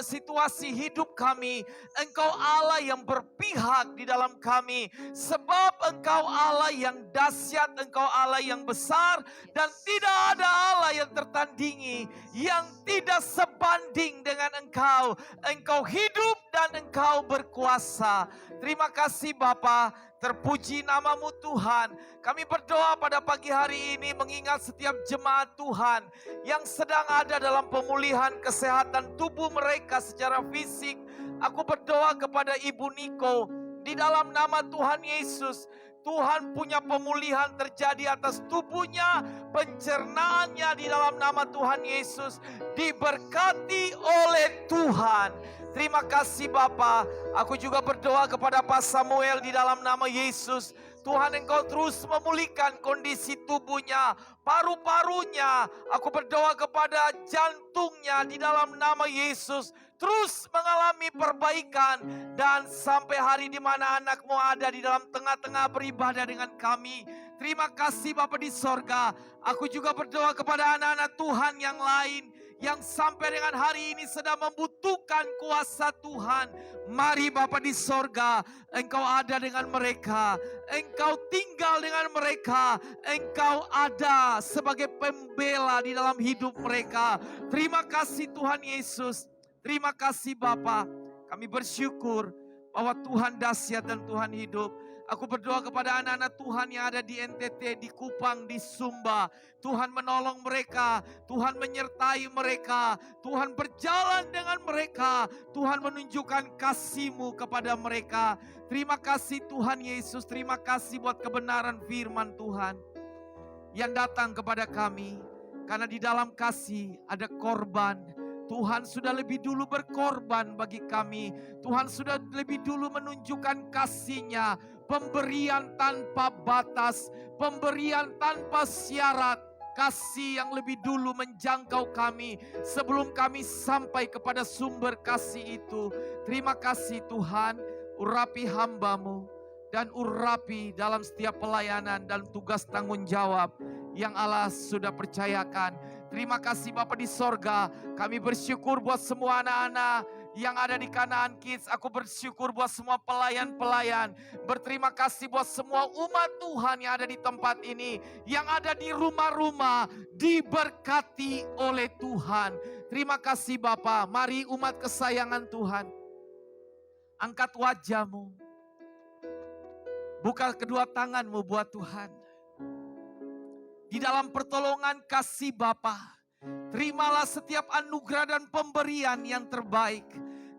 S5: situasi hidup kami. Engkau Allah yang berpihak di dalam kami. Sebab Engkau Allah yang dahsyat, Engkau Allah yang besar. Dan tidak ada Allah yang tertandingi, yang tidak sebanding dengan Engkau. Engkau hidup dan Engkau berkuasa. Terima kasih Bapa. Terpuji namamu Tuhan. Kami berdoa pada pagi hari ini mengingat setiap jemaat Tuhan yang sedang ada dalam pemulihan kesehatan tubuh mereka secara fisik. Aku berdoa kepada Ibu Niko di dalam nama Tuhan Yesus. Tuhan punya pemulihan terjadi atas tubuhnya, pencernaannya di dalam nama Tuhan Yesus diberkati oleh Tuhan. Terima kasih Bapa. Aku juga berdoa kepada Pak Samuel di dalam nama Yesus. Tuhan Engkau terus memulihkan kondisi tubuhnya, paru-parunya. Aku berdoa kepada jantungnya di dalam nama Yesus. Terus mengalami perbaikan. Dan sampai hari di mana anakmu ada di dalam tengah-tengah beribadah dengan kami. Terima kasih Bapa di sorga. Aku juga berdoa kepada anak-anak Tuhan yang lain. Yang sampai dengan hari ini sedang membutuhkan kuasa Tuhan. Mari Bapa di sorga, Engkau ada dengan mereka. Engkau tinggal dengan mereka. Engkau ada sebagai pembela di dalam hidup mereka. Terima kasih Tuhan Yesus. Terima kasih Bapa. Kami bersyukur bahwa Tuhan dahsyat dan Tuhan hidup. Aku berdoa kepada anak-anak Tuhan yang ada di NTT, di Kupang, di Sumba. Tuhan menolong mereka, Tuhan menyertai mereka, Tuhan berjalan dengan mereka, Tuhan menunjukkan kasih-Mu kepada mereka. Terima kasih Tuhan Yesus, terima kasih buat kebenaran firman Tuhan yang datang kepada kami. Karena di dalam kasih ada korban. Tuhan sudah lebih dulu berkorban bagi kami. Tuhan sudah lebih dulu menunjukkan kasih-Nya. Pemberian tanpa batas. Pemberian tanpa syarat. Kasih yang lebih dulu menjangkau kami. Sebelum kami sampai kepada sumber kasih itu. Terima kasih Tuhan. Urapi hamba-Mu. Dan urapi dalam setiap pelayanan dan tugas tanggung jawab yang Allah sudah percayakan. Terima kasih Bapa di sorga. Kami bersyukur buat semua anak-anak yang ada di Kanaan Kids. Aku bersyukur buat semua pelayan-pelayan. Berterima kasih buat semua umat Tuhan yang ada di tempat ini. Yang ada di rumah-rumah. Diberkati oleh Tuhan. Terima kasih Bapa. Mari umat kesayangan Tuhan. Angkat wajah-Mu. Buka kedua tangan-Mu buat Tuhan. Di dalam pertolongan kasih Bapa, terimalah setiap anugerah dan pemberian yang terbaik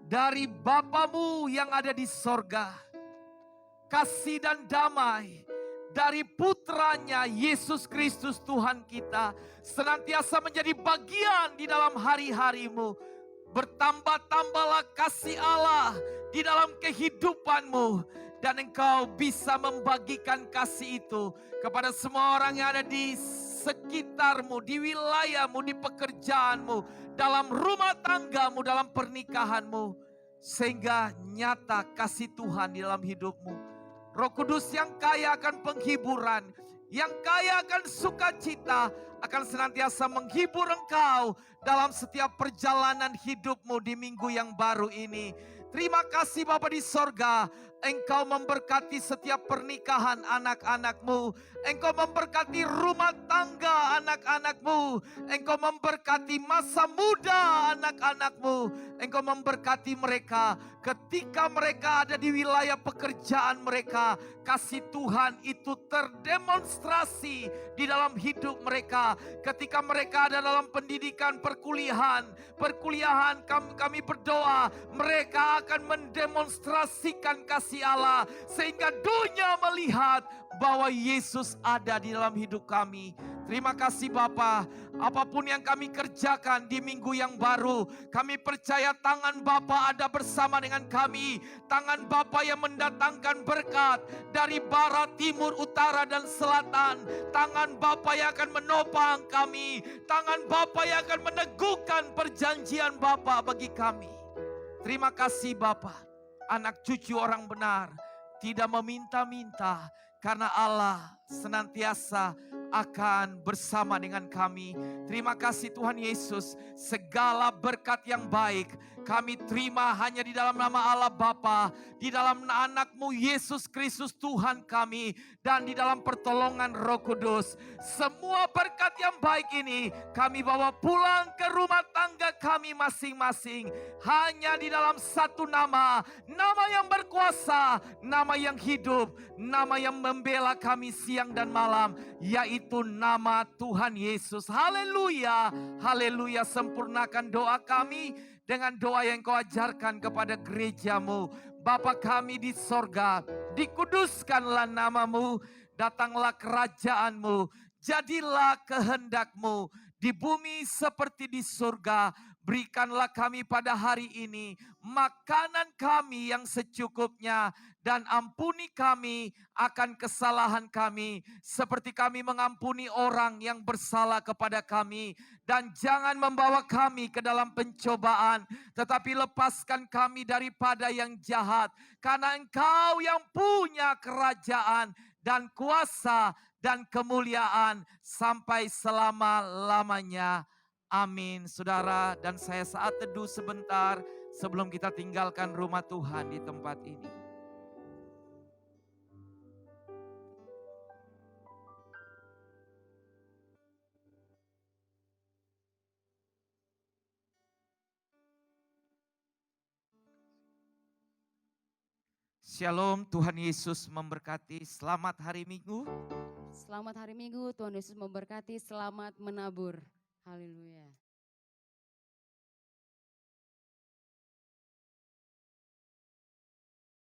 S5: dari Bapa-Mu yang ada di sorga. Kasih dan damai dari putranya Yesus Kristus Tuhan kita senantiasa menjadi bagian di dalam hari-hari-Mu. Bertambah-tambahlah kasih Allah di dalam kehidupan-Mu. Dan Engkau bisa membagikan kasih itu kepada semua orang yang ada di sekitar-Mu, di wilayah-Mu, di pekerjaan-Mu, dalam rumah tangga-Mu, dalam pernikahan-Mu. Sehingga nyata kasih Tuhan di dalam hidup-Mu. Roh Kudus yang kaya akan penghiburan, yang kaya akan sukacita, akan senantiasa menghibur engkau dalam setiap perjalanan hidup-Mu di minggu yang baru ini. Terima kasih Bapa di sorga. Engkau memberkati setiap pernikahan anak-anak-Mu. Engkau memberkati rumah tangga anak-anak-Mu. Engkau memberkati masa muda anak-anak-Mu. Engkau memberkati mereka ketika mereka ada di wilayah pekerjaan mereka. Kasih Tuhan itu terdemonstrasi di dalam hidup mereka. Ketika mereka ada dalam pendidikan perkuliahan kami berdoa mereka akan mendemonstrasikan kasih Allah sehingga dunia melihat bahwa Yesus ada di dalam hidup kami. Terima kasih Bapa, apapun yang kami kerjakan di minggu yang baru, kami percaya tangan Bapa ada bersama dengan kami. Tangan Bapa yang mendatangkan berkat dari barat, timur, utara, dan selatan. Tangan Bapa yang akan menopang kami. Tangan Bapa yang akan meneguhkan perjanjian Bapa bagi kami. Terima kasih Bapa, anak cucu orang benar tidak meminta-minta, karena Allah senantiasa akan bersama dengan kami. Terima kasih Tuhan Yesus, segala berkat yang baik kami terima hanya di dalam nama Allah Bapa, di dalam anak-Mu Yesus Kristus Tuhan kami, dan di dalam pertolongan Roh Kudus. Semua berkat yang baik ini kami bawa pulang ke rumah tangga kami masing-masing, hanya di dalam satu nama, nama yang berkuasa, nama yang hidup, nama yang membela kami siang dan malam, yaitu nama Tuhan Yesus. Haleluya, haleluya. Sempurnakan doa kami dengan doa yang Kau ajarkan kepada gereja-Mu. Bapa kami di sorga, dikuduskanlah nama-Mu, datanglah kerajaan-Mu, jadilah kehendak-Mu di bumi seperti di surga. Berikanlah kami pada hari ini makanan kami yang secukupnya, dan ampuni kami akan kesalahan kami seperti kami mengampuni orang yang bersalah kepada kami. Dan jangan membawa kami ke dalam pencobaan, tetapi lepaskan kami daripada yang jahat, karena Engkau yang punya kerajaan dan kuasa dan kemuliaan sampai selama-lamanya. Amin. Saudara dan saya saat teduh sebentar sebelum kita tinggalkan rumah Tuhan di tempat ini. Shalom, Tuhan Yesus memberkati. Selamat hari Minggu.
S1: Selamat hari Minggu, Tuhan Yesus memberkati. Selamat menabur. Haleluya.